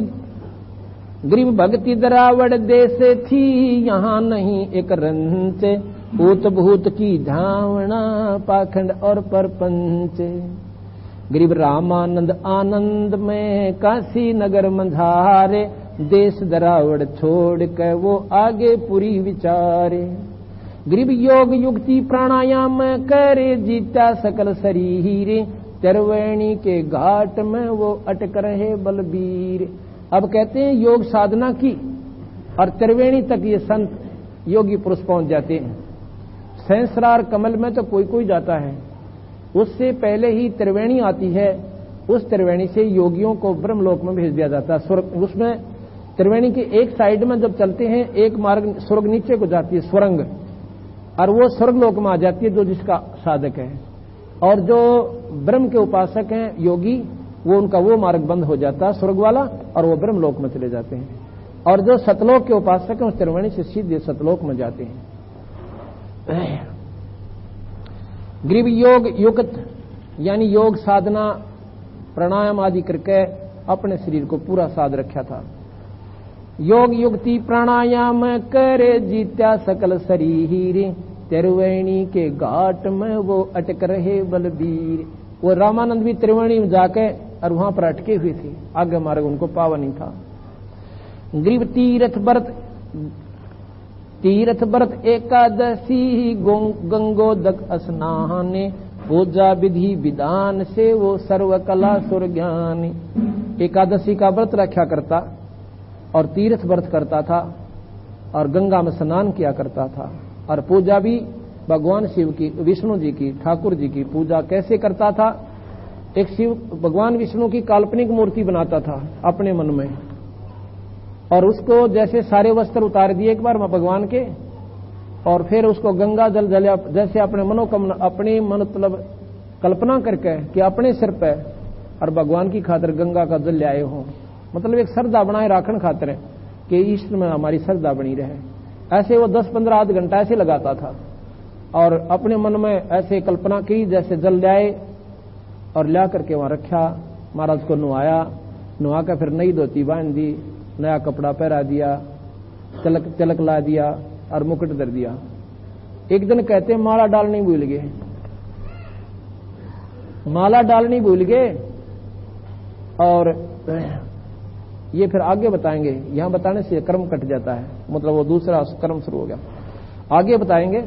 गरीब भक्ति दरावड़ देश थी, यहाँ नहीं एक रंच, भूत भूत की धावना पाखंड और परपंच। गरीब रामानंद आनंद में काशी नगर मंझारे, देश दरावड़ छोड़ कर वो आगे पूरी विचारे। गरीब योग युक्ति प्राणायाम करे, जीता सकल शरीर, त्रिवेणी के घाट में वो अटक रहे बलबीर। अब कहते हैं योग साधना की और त्रिवेणी तक ये संत योगी पुरुष पहुंच जाते हैं। सहस्रार कमल में तो कोई कोई जाता है, उससे पहले ही त्रिवेणी आती है, उस त्रिवेणी से योगियों को ब्रह्मलोक में भेज दिया जाता है। स्वर्ग, उसमें त्रिवेणी के एक साइड में जब चलते हैं, एक मार्ग स्वर्ग नीचे को जाती है स्वरंग, और वो स्वर्गलोक में आ जाती है जो जिसका साधक है। और जो ब्रह्म के उपासक हैं योगी, वो उनका वो मार्ग बंद हो जाता है स्वर्ग वाला, और वो ब्रह्मलोक में चले जाते हैं। और जो सतलोक के उपासक हैं उस त्रिवेणी से सीधे सतलोक में जाते हैं। गरीब योग युक्त यानी योग साधना प्राणायाम आदि करके अपने शरीर को पूरा साध रखा था। योग युक्ति प्राणायाम करे, जीत्या सकल शरीर, त्रिवेणी के घाट में वो अटक रहे बलबीर। वो रामानंद भी त्रिवेणी में जाके और वहां पर अटके हुए थे, आगे मार्ग उनको पावा नहीं था। गरीब तीर्थ व्रत एकादशी, गंगोदक स्नाने, पूजा विधि विधान से वो सर्वकला सुरज्ञानी। एकादशी का व्रत रखा करता और तीर्थ व्रत करता था और गंगा में स्नान किया करता था, और पूजा भी भगवान शिव की, विष्णु जी की, ठाकुर जी की पूजा कैसे करता था। एक शिव भगवान विष्णु की काल्पनिक मूर्ति बनाता था अपने मन में, और उसको जैसे सारे वस्त्र उतार दिए एक बार भगवान के, और फिर उसको गंगा जल जलिया, जैसे अपने मनोकामना, अपनी मतलब कल्पना करके कि अपने सिर पे और भगवान की खातिर गंगा का जल लाए हो, मतलब एक श्रद्धा बनाए राखण खातिर कि ईश्वर में हमारी श्रद्धा बनी रहे। ऐसे वो 10-15 आध घंटा ऐसे लगाता था, और अपने मन में ऐसे कल्पना की जैसे जल लाए, और ला करके वहां रखा। महाराज को नुआया, नुआ कर फिर नई धोती बांध दी, नया कपड़ा पहरा दिया, तिलक ला दिया और मुकुट धर दिया। एक दिन कहते माला डालनी भूल गए, माला डालनी भूल गए। और ये फिर आगे बताएंगे, यहां बताने से कर्म कट जाता है, मतलब वो दूसरा कर्म शुरू हो गया, आगे बताएंगे।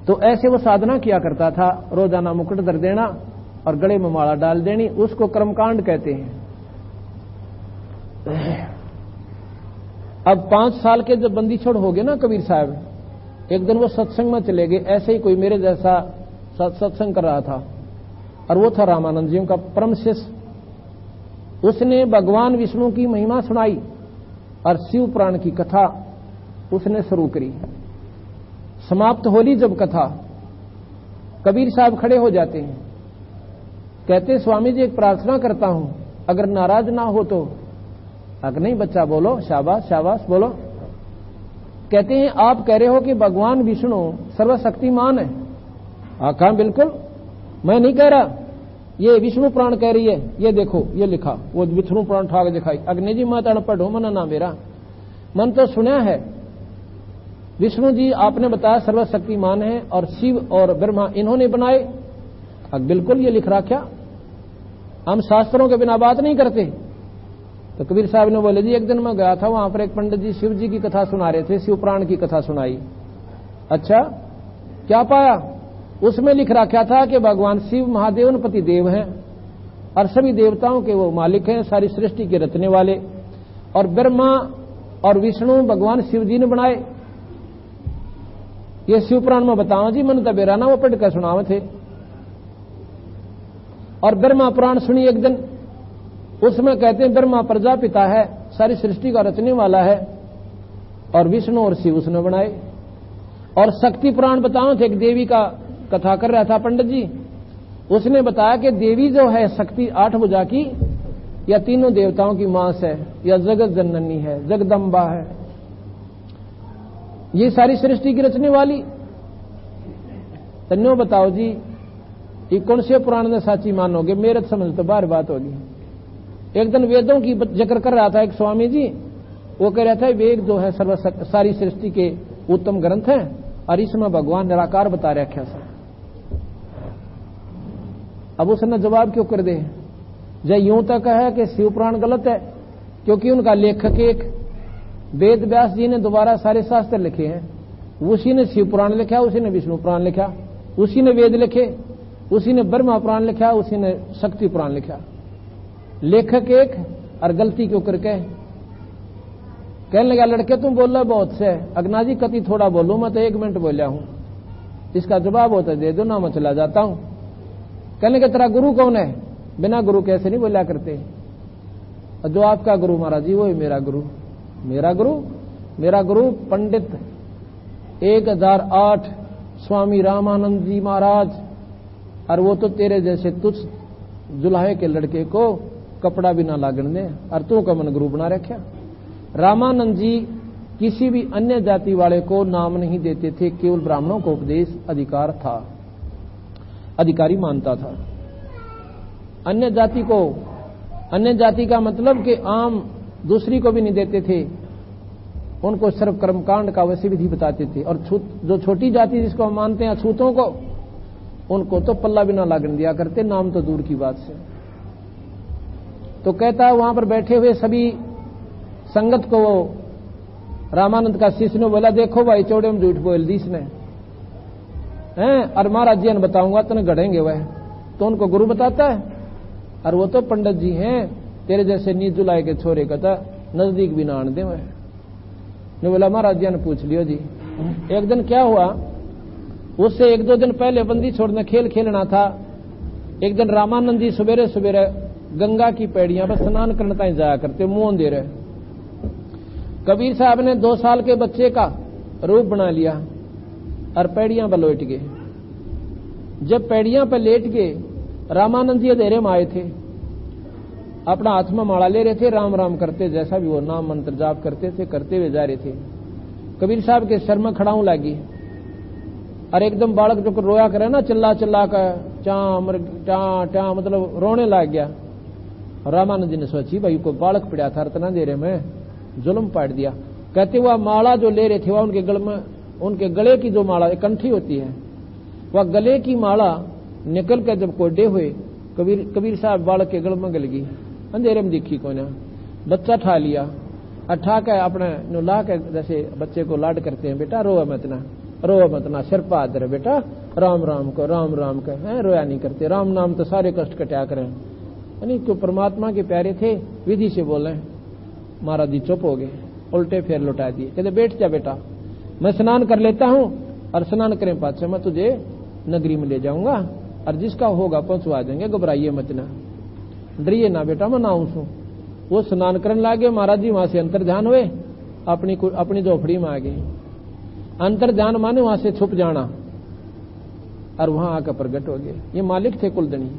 तो ऐसे वो साधना किया करता था, रोजाना मुकुट धर देना और गले में माला डाल देनी, उसको कर्मकांड कहते हैं। अब 5 साल के जब बंदी छोड़ हो गए ना कबीर साहब, एक दिन वो सत्संग में चले गए। ऐसे ही कोई मेरे जैसा सत्संग कर रहा था, और वो था रामानंद जी का परम शिष्य। उसने भगवान विष्णु की महिमा सुनाई और शिव पुराण की कथा उसने शुरू करी। समाप्त होली जब कथा, कबीर साहब खड़े हो जाते हैं, कहते स्वामी जी एक प्रार्थना करता हूं, अगर नाराज ना हो तो। अगर नहीं बच्चा बोलो, शाबाश शाबाश बोलो। कहते हैं आप कह रहे हो कि भगवान विष्णु सर्वशक्तिमान है। कहा बिल्कुल, मैं नहीं कह रहा, ये विष्णु पुराण कह रही है, ये देखो ये लिखा, वो विष्णु पुराण ठाक दिखाई। अग्नि जी मत अनपढ़ हो, मन ना मेरा, मन तो सुना है। विष्णु जी आपने बताया सर्वशक्तिमान है, और शिव और ब्रह्मा इन्होंने बनाए। अब बिल्कुल ये लिख रहा, क्या हम शास्त्रों के बिना बात नहीं करते। तो कबीर साहब ने बोले जी एक दिन मैं गया था, वहां पर एक पंडित जी शिव जी की कथा सुना रहे थे, शिव पुराण की कथा सुनाई। अच्छा क्या पाया? उसमें लिख रखा था कि भगवान शिव महादेव पति देव हैं और सभी देवताओं के वो मालिक हैं, सारी सृष्टि के रचने वाले, और ब्रह्मा और विष्णु भगवान शिव जी ने बनाए। ये शिव पुराण में बताओ जी, मन तबेरा ना वो पढ़ कर सुनावे थे। और ब्रह्मा पुराण सुनी एक दिन, उसमें कहते हैं ब्रह्मा प्रजापिता है, सारी सृष्टि का रचने वाला है, और विष्णु और शिव उसने बनाए। और शक्ति पुराण बताओ थे, एक देवी का कथा कर रहा था पंडित जी, उसने बताया कि देवी जो है शक्ति 8 भुजा की, या तीनों देवताओं की मां है, या जगत जननी है, जगदम्बा है, ये सारी सृष्टि की रचने वाली। तन्नो बताओ जी, ये कौन से पुराण में साची मानोगे? मेरे समझ तो बार बात होगी। एक दिन वेदों की जिक्र कर रहा था एक स्वामी जी, वो कह रहा था वेद जो है सारी सृष्टि के उत्तम ग्रंथ है और इसमें भगवान निराकार बता रखा सर। अब उसने जवाब क्यों कर दे, जय यूं तक है कि शिव पुराण गलत है, क्योंकि उनका लेखक एक वेद व्यास जी ने दोबारा सारे शास्त्र लिखे हैं, उसी ने शिव पुराण लिखा, उसी ने विष्णु पुराण लिखा, उसी ने वेद लिखे, उसी ने ब्रह्मा पुराण लिखा, उसी ने शक्ति पुराण लिखा। लेखक एक और गलती क्यों करके कहने लगा लड़के तुम बोल रहे बहुत से, अगना जी कति थोड़ा बोलूं, मैं तो 1 मिनट बोलिया हूं, इसका जवाब होता दे दो ना, मैं चला जाता हूं। कहने के तेरा गुरु कौन है, बिना गुरु कैसे नहीं बोला करते, और जो आपका गुरु महाराज जी वो है मेरा गुरु। मेरा गुरु पंडित 1008 स्वामी रामानंद जी महाराज, और वो तो तेरे जैसे तुझ जुलाहे के लड़के को कपड़ा भी ना लागण दे और तू का मन गुरु बना रखा। रामानंद जी किसी भी अन्य जाति वाले को नाम नहीं देते थे, केवल ब्राह्मणों को उपदेश अधिकार था, अधिकारी मानता था। अन्य जाति का मतलब कि आम दूसरी को भी नहीं देते थे, उनको सिर्फ कर्मकांड का वैसे विधि बताते थे, और जो छोटी जाति जिसको हम मानते हैं अछूतों को, उनको तो पल्ला भी ना लागण दिया करते, नाम तो दूर की बात से। तो कहता है वहां पर बैठे हुए सभी संगत को रामानंद का शिष्य ने बोला, देखो भाई चौड़े में झूठ बोल दी इसने हैं, और महाराज जी ने बताऊंगा तो गढ़ेंगे वह। तो उनको गुरु बताता है, और वो तो पंडित जी हैं, तेरे जैसे नीच जुलाई के छोरे का था नजदीक भी ना आने दे। वह ने बोला महाराज जी ने पूछ लियो जी। एक दिन क्या हुआ, उससे 1-2 दिन पहले बंदी छोड़ने खेल खेलना था। एक दिन रामानंद जी सवेरे सवेरे गंगा की पैड़ियां पर स्नान करने ताई जाया करते, मुंह दे रहे। कबीर साहब ने 2 साल के बच्चे का रूप बना लिया और पैड़ियां पर लेट गए। जब पैड़ियां पर लेट गए, रामानंद जी अंधेरे में आए थे, अपना हाथ में माला ले रहे थे, राम राम करते, जैसा भी वो नाम मंत्र जाप करते थे, करते हुए जा रहे थे। कबीर साहब के सर में खड़ाऊ लगी और एकदम बालक जो रोया करे ना, चिल्ला चिल्ला कर चा मतलब रोने लग गया। रामानंद जी ने सोची भाई को बालक पड़ा था, इतना देर में जुल्म पाट दिया। कहते वह माला जो ले रहे थे, वह उनके गले की जो माला कंठी होती है, वह गले की माला निकल कर जब कोडे हुए, कबीर साहब बालक के गल में गल गई, अंधेरे में दिखी को ना। बच्चा ठा लिया और ठा के अपने ला के, जैसे बच्चे को लाड करते हैं, बेटा रो मत ना, सिर पा दे बेटा, राम राम को है, रोया नहीं करते, राम नाम तो सारे कष्ट कटा करें। यानी क्यों परमात्मा के प्यारे थे, विधि से बोले। महाराज जी चुप हो गए, उल्टे फेर लौटा दिए। कहते बैठ जा बेटा, मैं स्नान कर लेता हूं, और स्नान करें पाछे मैं तुझे नगरी में ले जाऊंगा, और जिसका होगा पहुंचवा देंगे, घबराइए मत ना, डरिए ना बेटा, मैं नाऊं छू। वो स्नान करने लागे, महाराज जी वहां से अंतर्ध्यान हुए, अपनी झोपड़ी में आ गए। अंतर्ध्यान माने वहां से छुप जाना, और वहां आकर प्रगट हो गए। ये मालिक थे कुलदनी।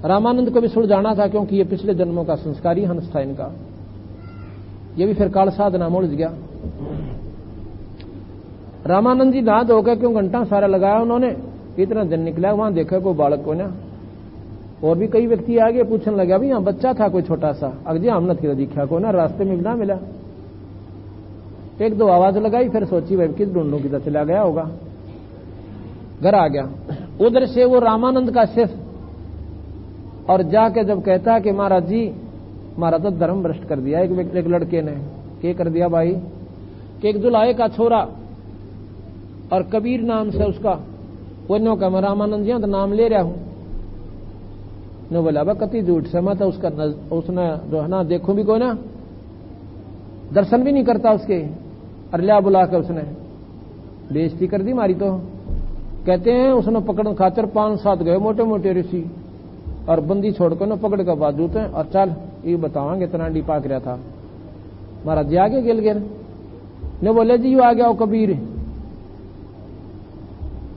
रामानंद को भी सुड़ जाना था, क्योंकि ये पिछले जन्मों का संस्कारी हंस था इनका। ये भी फिर काल साधना में उलझ गया। रामानंद जी नहा धोकर क्यों घंटा सारा लगाया उन्होंने, इतना दिन निकला, वहां देखा कोई बालक को ना। और भी कई व्यक्ति आगे पूछने लगा, भाई यहाँ बच्चा था कोई छोटा सा, अगजी हमने दिखा को ना, रास्ते में भी ना मिला। 1-2 आवाज लगाई, फिर सोची भाई किस ढूंढूं, किधर चला गया होगा। घर आ गया, उधर से वो रामानंद का शिष्य, और जाके जब कहता है कि महाराज जी हमारा तो धर्म भ्रष्ट कर दिया एक लड़के ने। क्या कर दिया भाई, कि एक जुलाहे का छोरा और कबीर नाम से उसका, वो नो का मैं रामानंद जी तो नाम ले रहा हूं। नो बोला बा कति झूठ से, मैं तो उसने जो है ना देखूं भी कोई ना, दर्शन भी नहीं करता उसके, और लिया बुला कर उसने बेइज्जती कर दी मारी। तो कहते हैं उसने पकड़ने खातर 5-7 गए मोटे मोटे ऋषि, और बंदी छोड़कर न पकड़ कर बाजूत है, और चल ये बतावांगे इतना डी पाक रहा था। महाराज जी आगे गिर ने बोले जी यू आ गया वो कबीर,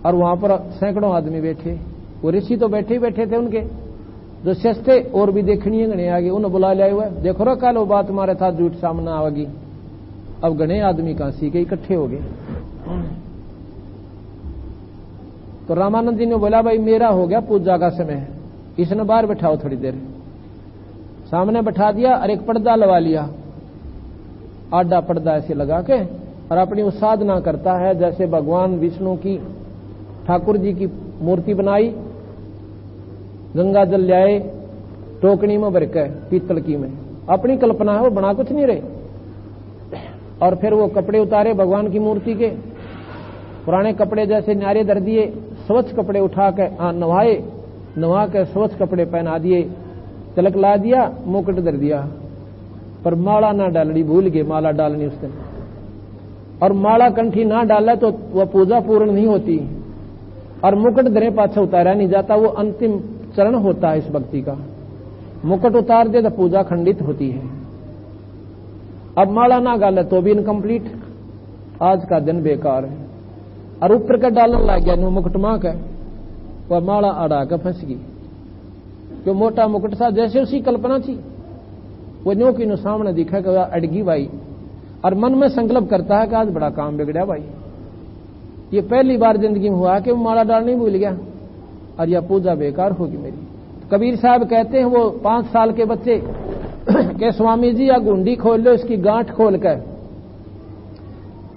और वहां पर सैकड़ों आदमी बैठे, वो ऋषि तो बैठे ही बैठे थे, उनके जो शिष्य थे और भी देखनी गणे आगे, उन्हें बुला लिया हुआ, देखो रो कल वो बात हमारे था झूठ सामने आवेगी। अब गणे आदमी काशी के इकट्ठे हो गए। तो रामानंद जी ने बोला भाई मेरा हो गया पूजा का समय, इसने बाहर बैठाओ थोड़ी देर। सामने बैठा दिया और एक पर्दा लगा लिया, आडा पर्दा ऐसे लगा के और अपनी वो साधना करता है। जैसे भगवान विष्णु की ठाकुर जी की मूर्ति बनाई, गंगा जल लाए टोकनी में भर के पीतल की में, अपनी कल्पना है, वो बना कुछ नहीं रहे। और फिर वो कपड़े उतारे भगवान की मूर्ति के, पुराने कपड़े जैसे न्यारे धर दिए, स्वच्छ कपड़े उठा के नवाए, नवा के स्वच्छ कपड़े पहना दिए, तिलक ला दिया, मुकुट धर दिया, पर माला ना डालनी भूल गए, माला डालनी उस दिन। और माला कंठी ना डाले तो वह पूजा पूर्ण नहीं होती, और मुकुट धरे पाछा उतारा नहीं जाता। वो अंतिम चरण होता है इस भक्ति का। मुकुट उतार दे तो पूजा खंडित होती है। अब माला ना डाले तो भी इनकम्प्लीट, आज का दिन बेकार है। और ऊपर का डालन लग गया मुकुट मां का, वह माला अड़ा के फंस गई। जो मोटा मुकुट था जैसे उसी कल्पना थी, वो न्यो की नो सामने दिखा कि अड़गी भाई, और मन में संकल्प करता है कि आज बड़ा काम बिगड़ा भाई। ये पहली बार जिंदगी में हुआ कि वो माला डालने भूल गया और यह पूजा बेकार होगी मेरी। तो कबीर साहब कहते हैं वो 5 साल के बच्चे के स्वामी जी या गुंडी खोल लो, इसकी गांठ खोल कर,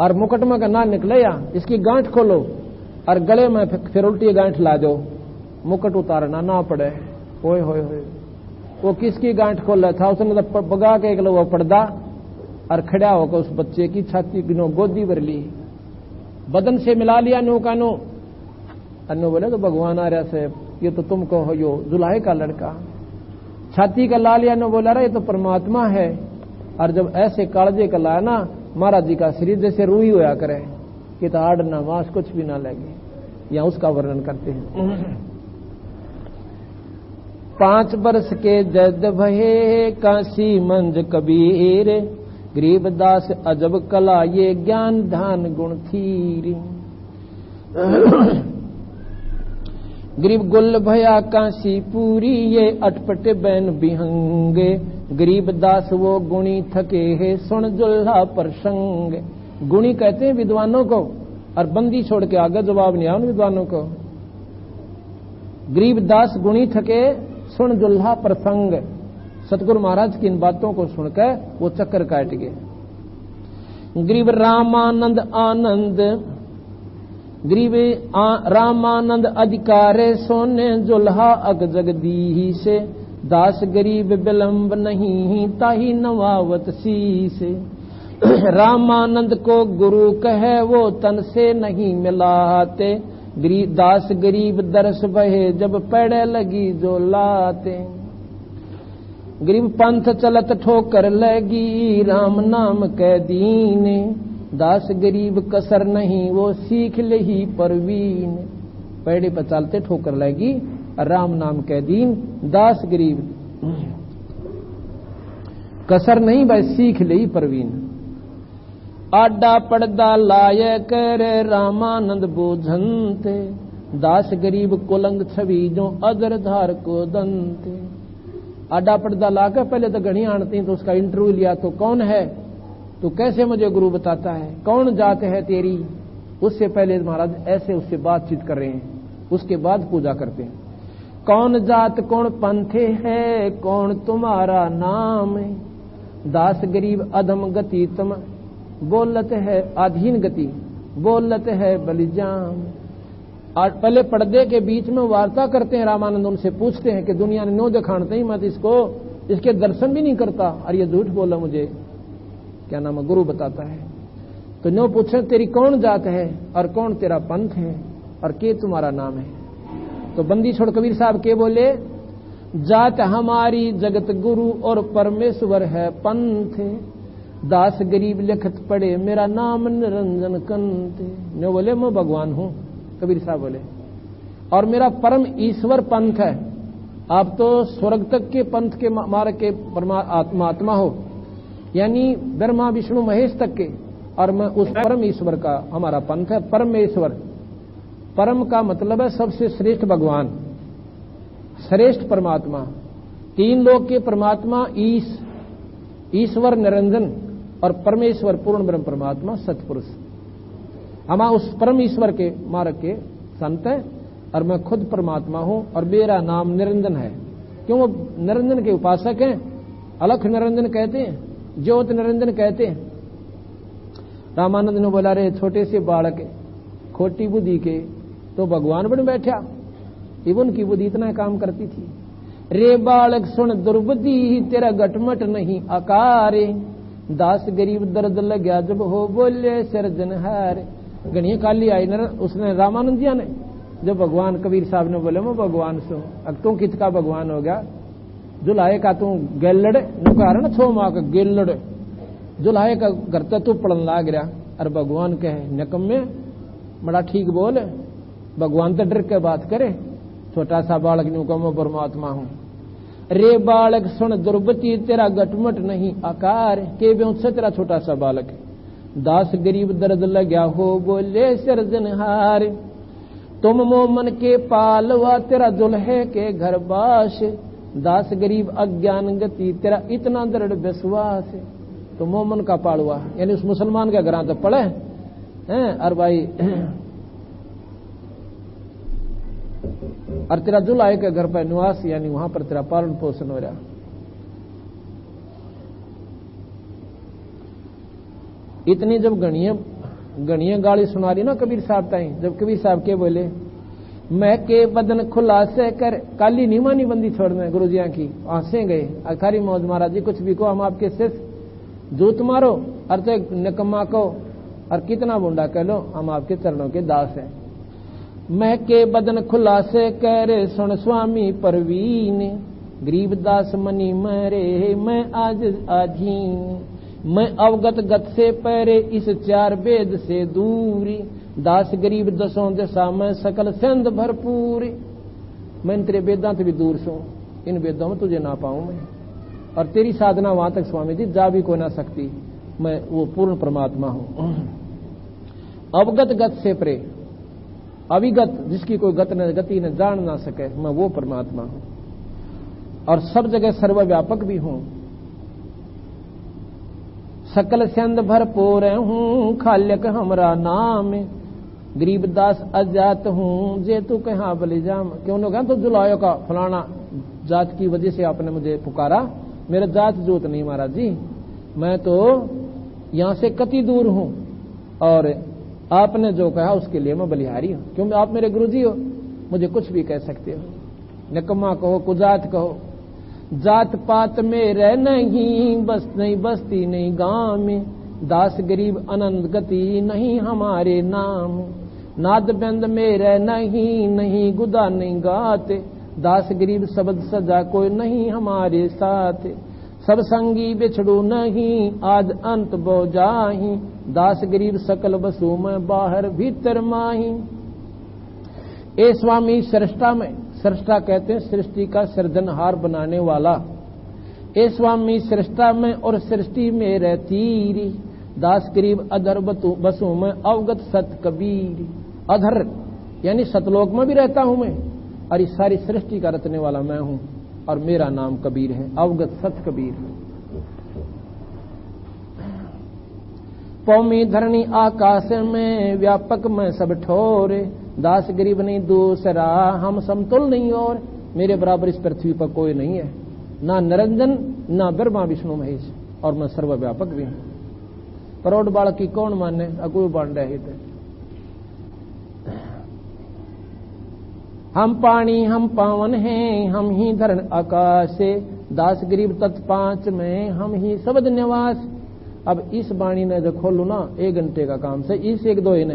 और मुकुट में का ना निकले या इसकी गांठ खोलो और गले में फिर उल्टी गांठ ला दो, मुकुट उतारना ना पड़े। होए होए होए, वो किसकी गांठ खोल रहा था? उसने तो बगा के एक वो पर्दा और खड़ा होकर उस बच्चे की छाती की नो गोदी भर ली, बदन से मिला लिया नो का नो। अन्नो बोले तो भगवान आ रहा से, ये तो तुमको हो यो जुलाहे का लड़का। छाती का ला लिया, नो बोला रहा ये तो परमात्मा है। और जब ऐसे कालजे का लाया ना, महाराज जी का शरीर जैसे रूई होया करे कि तो हाड़ ना मांस कुछ भी ना लगे। या उसका वर्णन करते हैं। 5 वर्ष के जद भये काशी मंज कबीर, गरीबदास अजब कला ये ज्ञान धान गुण थीर। गरीब गुल भया काशी पूरी, ये अटपट बैन बिहंगे। गरीबदास वो गुणी थके है, सुन जुल्हा प्रसंग। गुणी कहते हैं विद्वानों को, और बंदी छोड़ के आगे जवाब नहीं आया उन विद्वानों को। गरीबदास गुणी थके, सुन जुल्हा प्रसंग। सतगुरु महाराज की इन बातों को सुनकर वो चक्कर काट गए। गरीब रामानंद आनंद, गरीब रामानंद अधिकारे, सोने जुल्हा अग जगदी से। दास गरीब विलंब नहीं, ताही नवावत शीस। रामानंद को गुरु कहे, वो तन से नहीं मिलाते। दास गरीब दरस बहे, जब पड़े लगी जो लाते। गरीब पंथ चलत ठोकर लगी, राम नाम कै दीने। दास गरीब कसर नहीं, वो सीख ले ही परवीन। पैड़े पर चलते ठोकर लगी, राम नाम कै दीन। दास गरीब कसर नहीं, भाई सीख ले ही परवीन। आडा पर्दा लाय कर, रामानंद बोझनते। दास गरीब कुलंग छवि, जो अदर धार को दंते। आडा पर्दा लाकर पहले तो घड़ी आनती, तो उसका इंटरव्यू लिया, तो कौन है तो कैसे मुझे गुरु बताता है, कौन जात है तेरी। उससे पहले महाराज ऐसे उससे बातचीत कर रहे हैं, उसके बाद पूजा करते हैं। कौन जात कौन पंथे है, कौन तुम्हारा नाम। दास गरीब अधम गति, तुम बोलत है अधीन गति, बोलत है बलिजाम। आज पहले पर्दे के बीच में वार्ता करते हैं रामानंद, उनसे पूछते हैं कि दुनिया ने नो दिखाते ही मत इसको, इसके दर्शन भी नहीं करता, और ये झूठ बोला मुझे क्या नाम है, गुरु बताता है। तो नो पूछे तेरी कौन जात है और कौन तेरा पंथ है और के तुम्हारा नाम है। तो बंदी छोड़ कबीर साहब के बोले, जात हमारी जगत गुरु और परमेश्वर है पंथ। दास गरीब लिखत पड़े, मेरा नाम निरंजन कंत। नो बोले मैं भगवान हूं, कबीर साहब बोले, और मेरा परम ईश्वर पंथ है। आप तो स्वर्ग तक के पंथ के मार्ग के परमात्मा हो, यानी ब्रह्मा विष्णु महेश तक के, और मैं उस परम ईश्वर का हमारा पंथ है। परमेश्वर, परम का मतलब है सबसे श्रेष्ठ भगवान, श्रेष्ठ परमात्मा। 3 लोक के परमात्मा ईश्वर निरंजन और परमेश्वर पूर्ण ब्रह्म परमात्मा सतपुरुष। हम उस परम ईश्वर के मार्ग के संत हैं, और मैं खुद परमात्मा हूं, और मेरा नाम निरंजन है। क्यों? वो निरंजन के उपासक हैं, अलख निरंजन कहते हैं, ज्योत निरंजन कहते हैं, रामानंद ने बोला, रे छोटे से बालक खोटी बुद्धि के तो भगवान बन बैठा। इवन की बुद्धि इतना काम करती थी। रे बालक सुन दुर्बुद्धि तेरा गटमट नहीं आकार, दास गरीब दर्द लग्या जब हो बोले सिरजनहार। गणिया काली आई न उसने रामानंद जी ने, जब भगवान कबीर साहब ने बोले मैं भगवान सो, अब तू किसका भगवान हो गया? जुलाहे का तू गेलड़ नुकार न छो माँ का गेलड़, जुलाहे का घर तो तू पड़न लाग रहा। और भगवान कहे निकम्मे बड़ा ठीक बोल, भगवान तो डर के बात करे, छोटा सा बालक न्यू कहो मैं परमात्मा हूं। रे बालक सुन दुर्बती तेरा गटमट नहीं आकार, के बेउत से तेरा छोटा सा बालक, दास गरीब दर्द लग्या हो बोले सिरजनहार। तुम मोमन के पालवा तेरा दुल्हे के घर बास, दास गरीब अज्ञान गति तेरा इतना दृढ़ विश्वास। तो मोमन का पालवा यानी उस मुसलमान के घर तो पड़े हैं, और भाई और तेरा दुल्हे के घर पर निवास यानी वहां पर तेरा पालन पोषण हो रहा। इतनी जब गणिया गाली सुना रही ना कबीर साहब ताई, जब कबीर साहब के बोले मैं के बदन खुलासे कर, काली नीमा नहीं बंदी छोड़ने गुरुजिया की आंसें गए। अखारी मौज महाराज जी कुछ भी को हम आपके शिष्य, जूत मारो अर्थ निकम्मा को और कितना बुंडा कह लो, हम आपके चरणों के दास हैं। मैं के बदन खुलासे कर सुन स्वामी परवीन, गरीबदास मनी मरे मैं आज आधीन। मैं अवगत गत से परे इस चार वेद से दूरी, दास गरीब दसों दशा में सकल संद भरपूरी। मैं तेरे वेदांत भी दूर सो, इन वेदों में तुझे ना पाऊं मैं, और तेरी साधना वहां तक स्वामी जी जा भी को ना सकती, मैं वो पूर्ण परमात्मा हूं। अवगत गत से परे, अविगत जिसकी कोई गति न जान ना सके, मैं वो परमात्मा हूं, और सब जगह सर्वव्यापक भी हूं। सकल संद भरपूर हूं खाल्यक हमरा नाम, गरीबदास अजात हूं जे तू कहां बलि जाम। क्यों लोग तो जुलायो का फलाना जात की वजह से आपने मुझे पुकारा, मेरा जात जोत नहीं महाराज जी, मैं तो यहां से कति दूर हूं, और आपने जो कहा उसके लिए मैं बलिहारी हूं। क्योंकि आप मेरे गुरुजी हो, मुझे कुछ भी कह सकते हो, निकम्मा कहो कुजात कहो। जात पात में रह नहीं बस नहीं बस्ती नहीं गांव में, दास गरीब अनंत गति नहीं हमारे नाम। नाद बंद में रह नहीं गुदा नहीं गाते, दास गरीब शब्द सजा कोई नहीं हमारे साथ। सब संगी बिछड़ू नहीं आज अंत बो जाही, दास गरीब सकल बसु में बाहर भीतर माही। ए स्वामी सृष्टा में, सृष्टा कहते हैं सृष्टि का सृजनहार बनाने वाला। ए स्वामी सृष्टा में और सृष्टि में रहती, दास गरीब अधर बसु में अवगत सत कबीर। अधर यानी सतलोक में भी रहता हूं मैं, और इस सारी सृष्टि का रचने वाला मैं हूं, और मेरा नाम कबीर है, अवगत सत कबीर। पौमी धरणी आकाश में व्यापक में सब ठोर, दास गरीब नहीं दूसरा हम समतुल नहीं, और मेरे बराबर इस पृथ्वी पर कोई नहीं है, ना निरंजन ना ब्रह्मा विष्णु महेश, और मैं सर्वव्यापक भी हूं। करोड़ बालक की कौन माने, अगुरु बन रहे थे। हम पानी हम पावन हैं हम ही धरण आकाश, दास गरीब तत्पांच में हम ही शब्द निवास। अब इस वाणी ने जो खोलू ना 1 घंटे का काम से, इस 1-2 ने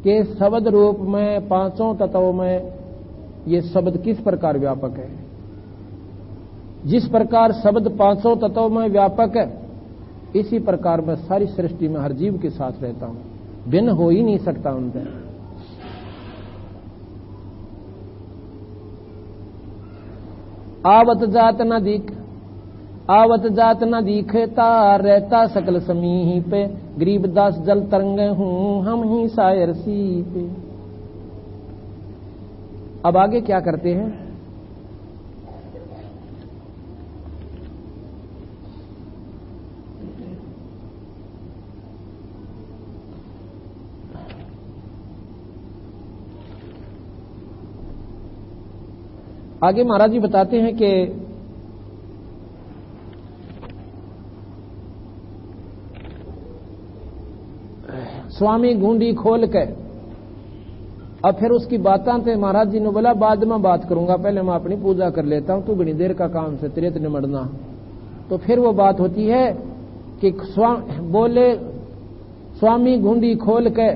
के शब्द रूप में पांचों तत्वों में ये शब्द किस प्रकार व्यापक है। जिस प्रकार शब्द पांचों तत्वों में व्यापक है, इसी प्रकार मैं सारी सृष्टि में हर जीव के साथ रहता हूं, भिन्न हो ही नहीं सकता उनसे। आवत जात न दिखता रहता सकल समीप, गरीबदास जल तरंग हूं हम ही शायर सीप। अब आगे क्या करते हैं, आगे महाराज जी बताते हैं कि स्वामी घूंडी खोल के। अब फिर उसकी बातें थे, महाराज जी ने बोला बाद में बात करूंगा, पहले मैं अपनी पूजा कर लेता हूं, तू बड़ी देर का काम से तेरे निमड़ना। तो फिर वो बात होती है कि बोले स्वामी घूंडी खोल के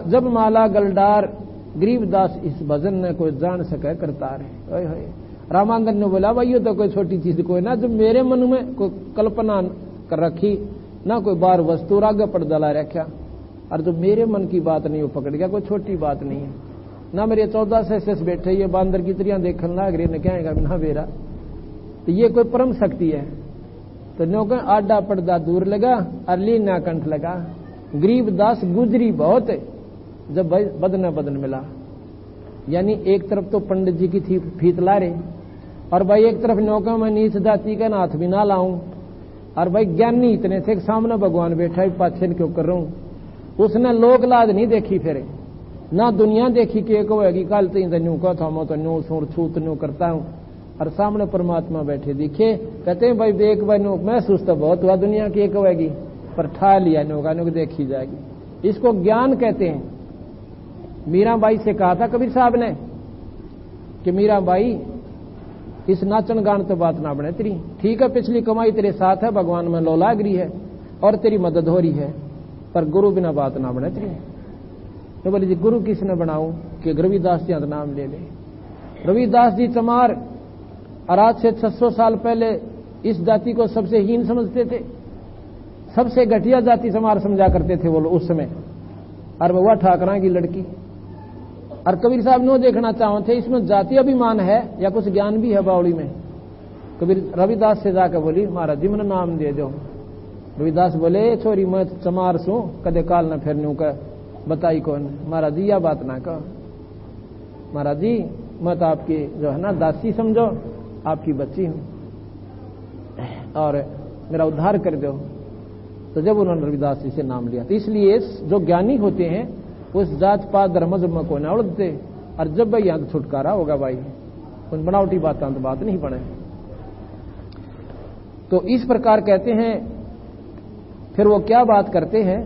जब माला गलडार, गरीबदास इस भजन ने कोई जान सके करता रहे। रामांगन ने बोला भाई ये तो कोई छोटी चीज कोई ना, जब मेरे मन में कोई कल्पना कर रखी ना, कोई बार वस्तु आगे पर्दा ला रखा, और जो मेरे मन की बात नहीं वो पकड़ गया, कोई छोटी बात नहीं है ना। मेरे 14 से बैठे ये बांदर की तरियां देखने लग रहे ने, क्या ना बेरा, तो ये कोई परम शक्ति है। तो नो आडा पर्दा दूर लगा और लीना कंठ लगा। गरीबदास गुजरी बहुत जब बदन मिला, यानी एक तरफ तो पंडित जी की थी फीत ला रहे, और भाई एक तरफ नौका में नीच जाति का हाथ भी ना लाऊं, और भाई ज्ञानी इतने थे सामने भगवान बैठा है, पाछे क्यों कर रहा हूं। उसने लोक लाद नहीं देखी, फिर ना दुनिया देखी कि एक होगी कल तीन का था, मैं तो न्यू सुर छूत न्यू करता हूं, और सामने परमात्मा बैठे दिखे। कहते हैं भाई देख भाई नो महसूस तो बहुत हुआ दुनिया की एक होगी, पर ठा लिया नौका नुक देखी जाएगी। इसको ज्ञान कहते हैं। मीराबाई से कहा था कबीर साहब ने कि मीराबाई इस नाचन गान तो बात ना बने तेरी, ठीक है पिछली कमाई तेरे साथ है, भगवान में लौलागरी है और तेरी मदद हो रही है, पर गुरु बिना बात ना बने तेरी। तो बोले जी गुरु किसने बनाऊं कि रविदास जी का नाम ले ले। रविदास जी चमार और आज से 600 साल पहले इस जाति को सबसे हीन समझते थे, सबसे घटिया जाति समार समझा करते थे वो लोग उस समय, और वह ठाकरा की लड़की। और कबीर साहब नो देखना चाहो थे इसमें जाति अभिमान है या कुछ ज्ञान भी है बावड़ी में। कबीर रविदास से जाकर बोली महाराज जी मैंने नाम दे दो। रविदास बोले छोरी मैं चमार सू कदे काल न फिरनू का बताई कौन। महाराज जी यह बात ना कहो, महाराज जी मैं तो आपकी जो है ना दासी समझो, आपकी बच्ची हूं और मेरा उद्धार कर दो। तो जब उन्होंने रविदास जी से नाम लिया, तो इसलिए जो ज्ञानी होते हैं उस जात पात धर्म जब को न उड़ते, और जब भाई यहां छुटकारा होगा भाई उन बनावटी बातों तो बात नहीं पड़े। तो इस प्रकार कहते हैं। फिर वो क्या बात करते हैं,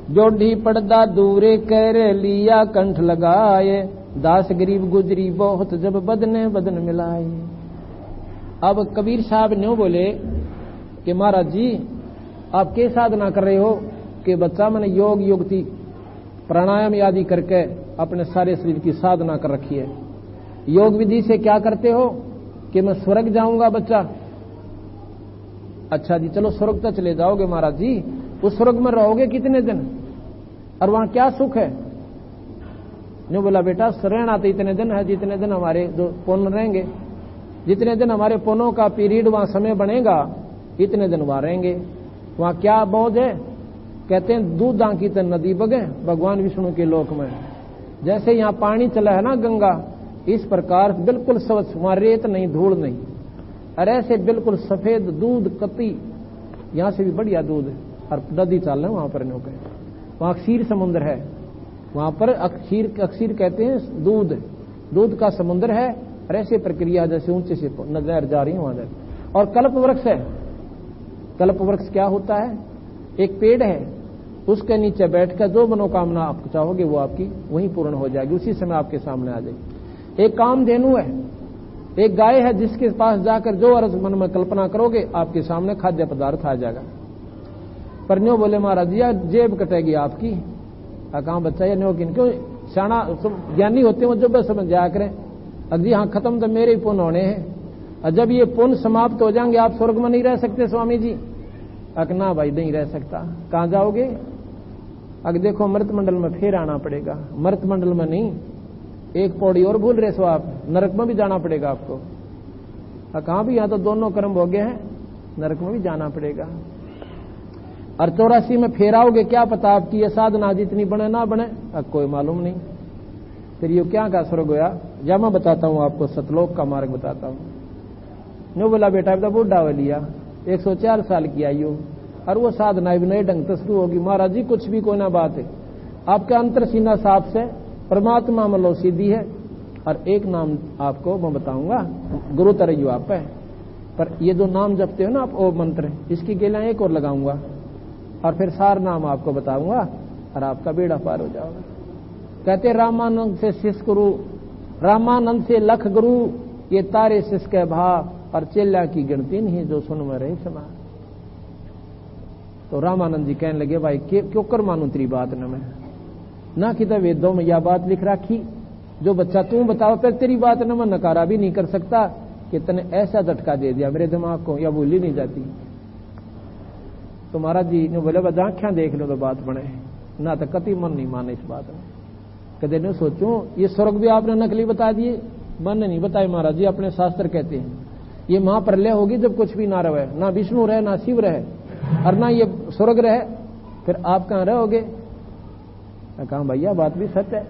जोड़ी पर्दा दूरे कर लिया कंठ लगाए, दास गरीब गुजरी बहुत जब बदन मिलाए। अब कबीर साहब ने बोले कि महाराज जी आप क्या साधना कर रहे हो कि बच्चा मैंने योग युक्ति प्राणायाम आदि करके अपने सारे शरीर की साधना कर रखी है। योग विधि से क्या करते हो कि मैं स्वर्ग जाऊंगा बच्चा। अच्छा जी चलो स्वर्ग तो चले जाओगे महाराज जी, उस स्वर्ग में रहोगे कितने दिन और वहां क्या सुख है। न्यू बोला बेटा रहना तो इतने दिन है जितने दिन हमारे जो पुण्य रहेंगे, जितने दिन हमारे पुण्यों का पीरियड वहां समय बनेगा इतने दिन वहां रहेंगे। वहां क्या बोझ है, कहते हैं दूधा की तो नदी बगे भगवान विष्णु के लोक में। जैसे यहां पानी चला है ना गंगा, इस प्रकार बिल्कुल स्वच्छ, वहां रेत नहीं धूल नहीं, और ऐसे बिल्कुल सफेद दूध कती, यहां से भी बढ़िया दूध और नदी चल रहे वहां पर न्यू कहे। वहां क्षीर समुद्र है, वहां पर अक्षीर कहते हैं दूध का समुद्र है, और ऐसे प्रक्रिया जैसे ऊंचे से नजर जा रही है वहां जाए। और कल्प वृक्ष है। कल्प वृक्ष क्या होता है, एक पेड़ है, उसके नीचे बैठकर जो मनोकामना आप चाहोगे वो आपकी वहीं पूर्ण हो जाएगी, उसी समय आपके सामने आ जाएगी। एक कामधेनु है, एक गाय है जिसके पास जाकर जो अर्ज मन में कल्पना करोगे आपके सामने खाद्य पदार्थ आ जाएगा। पर न्यो बोले महाराज जी जेब कटेगी आपकी। कहां बच्चा या न्यो किन क्यों शाना ज्ञानी होते हैं वो जब समझ जाया करें। अभी हाँ खत्म तो मेरे ही पुण्य होने हैं, और जब ये पुण्य समाप्त हो जाएंगे आप स्वर्ग में नहीं रह सकते स्वामी जी। ना भाई नहीं रह सकता, कहां जाओगे। अगर देखो मृत मंडल में फिर आना पड़ेगा, मृत मंडल में नहीं, एक पौड़ी और भूल रहे सो आप, नरक में भी जाना पड़ेगा आपको। कहां भी यहां तो दोनों कर्म हो गए हैं, नरक में भी जाना पड़ेगा। और 84 में फेर आओगे, क्या पता आपकी ये साधना जितनी बने ना बने, अब कोई मालूम नहीं। फिर ये क्या का स्वर्ग होया, या मैं बताता हूं आपको सतलोक का मार्ग बताता हूं। नो बोला बेटा अब तो बूढ़ा हो लिया, 104 साल की आयु, और वो साधना भी नए ढंग से शुरू होगी। महाराज जी कुछ भी कोई ना बात है, आपका अंतर सीना साफ से परमात्मा मलो सीधी है। और एक नाम आपको मैं बताऊंगा, गुरु तरयु आप है, पर ये जो नाम जपते हो ना आप, ओ मंत्र, इसकी गेला एक और लगाऊंगा और फिर सार नाम आपको बताऊंगा और आपका बेड़ा पार हो जाएगा। कहते रामानंद से शिष्य गुरु, रामानंद से लख गुरु, ये तारे शिष्य के भाव, और चेला की गिनती नहीं जो सुन में रहे समा। तो रामानंद जी कहने लगे भाई क्यों कर मानू तेरी बात न मैं, ना कि तो वेदों में यह बात लिख रखी, जो बच्चा तू बताओ फिर तेरी बात न मैं नकारा भी नहीं कर सकता कि तने ऐसा झटका दे दिया मेरे दिमाग को, या भूल ही नहीं जाती। तो महाराज जी ने बोले बस आंखें देख लो तो बात बने, ना तो कति मन नहीं माने इस बात में। कदे ने सोचूं ये स्वर्ग भी आपने नकली बता दिए, मन नहीं बताए महाराज जी, अपने शास्त्र कहते हैं ये महाप्रलय होगी जब कुछ भी ना रहे, ना विष्णु रहे ना शिव रहे और ना ये स्वर्ग रहे, फिर आप कहां रहोगे। मैं कहा भैया बात भी सच है।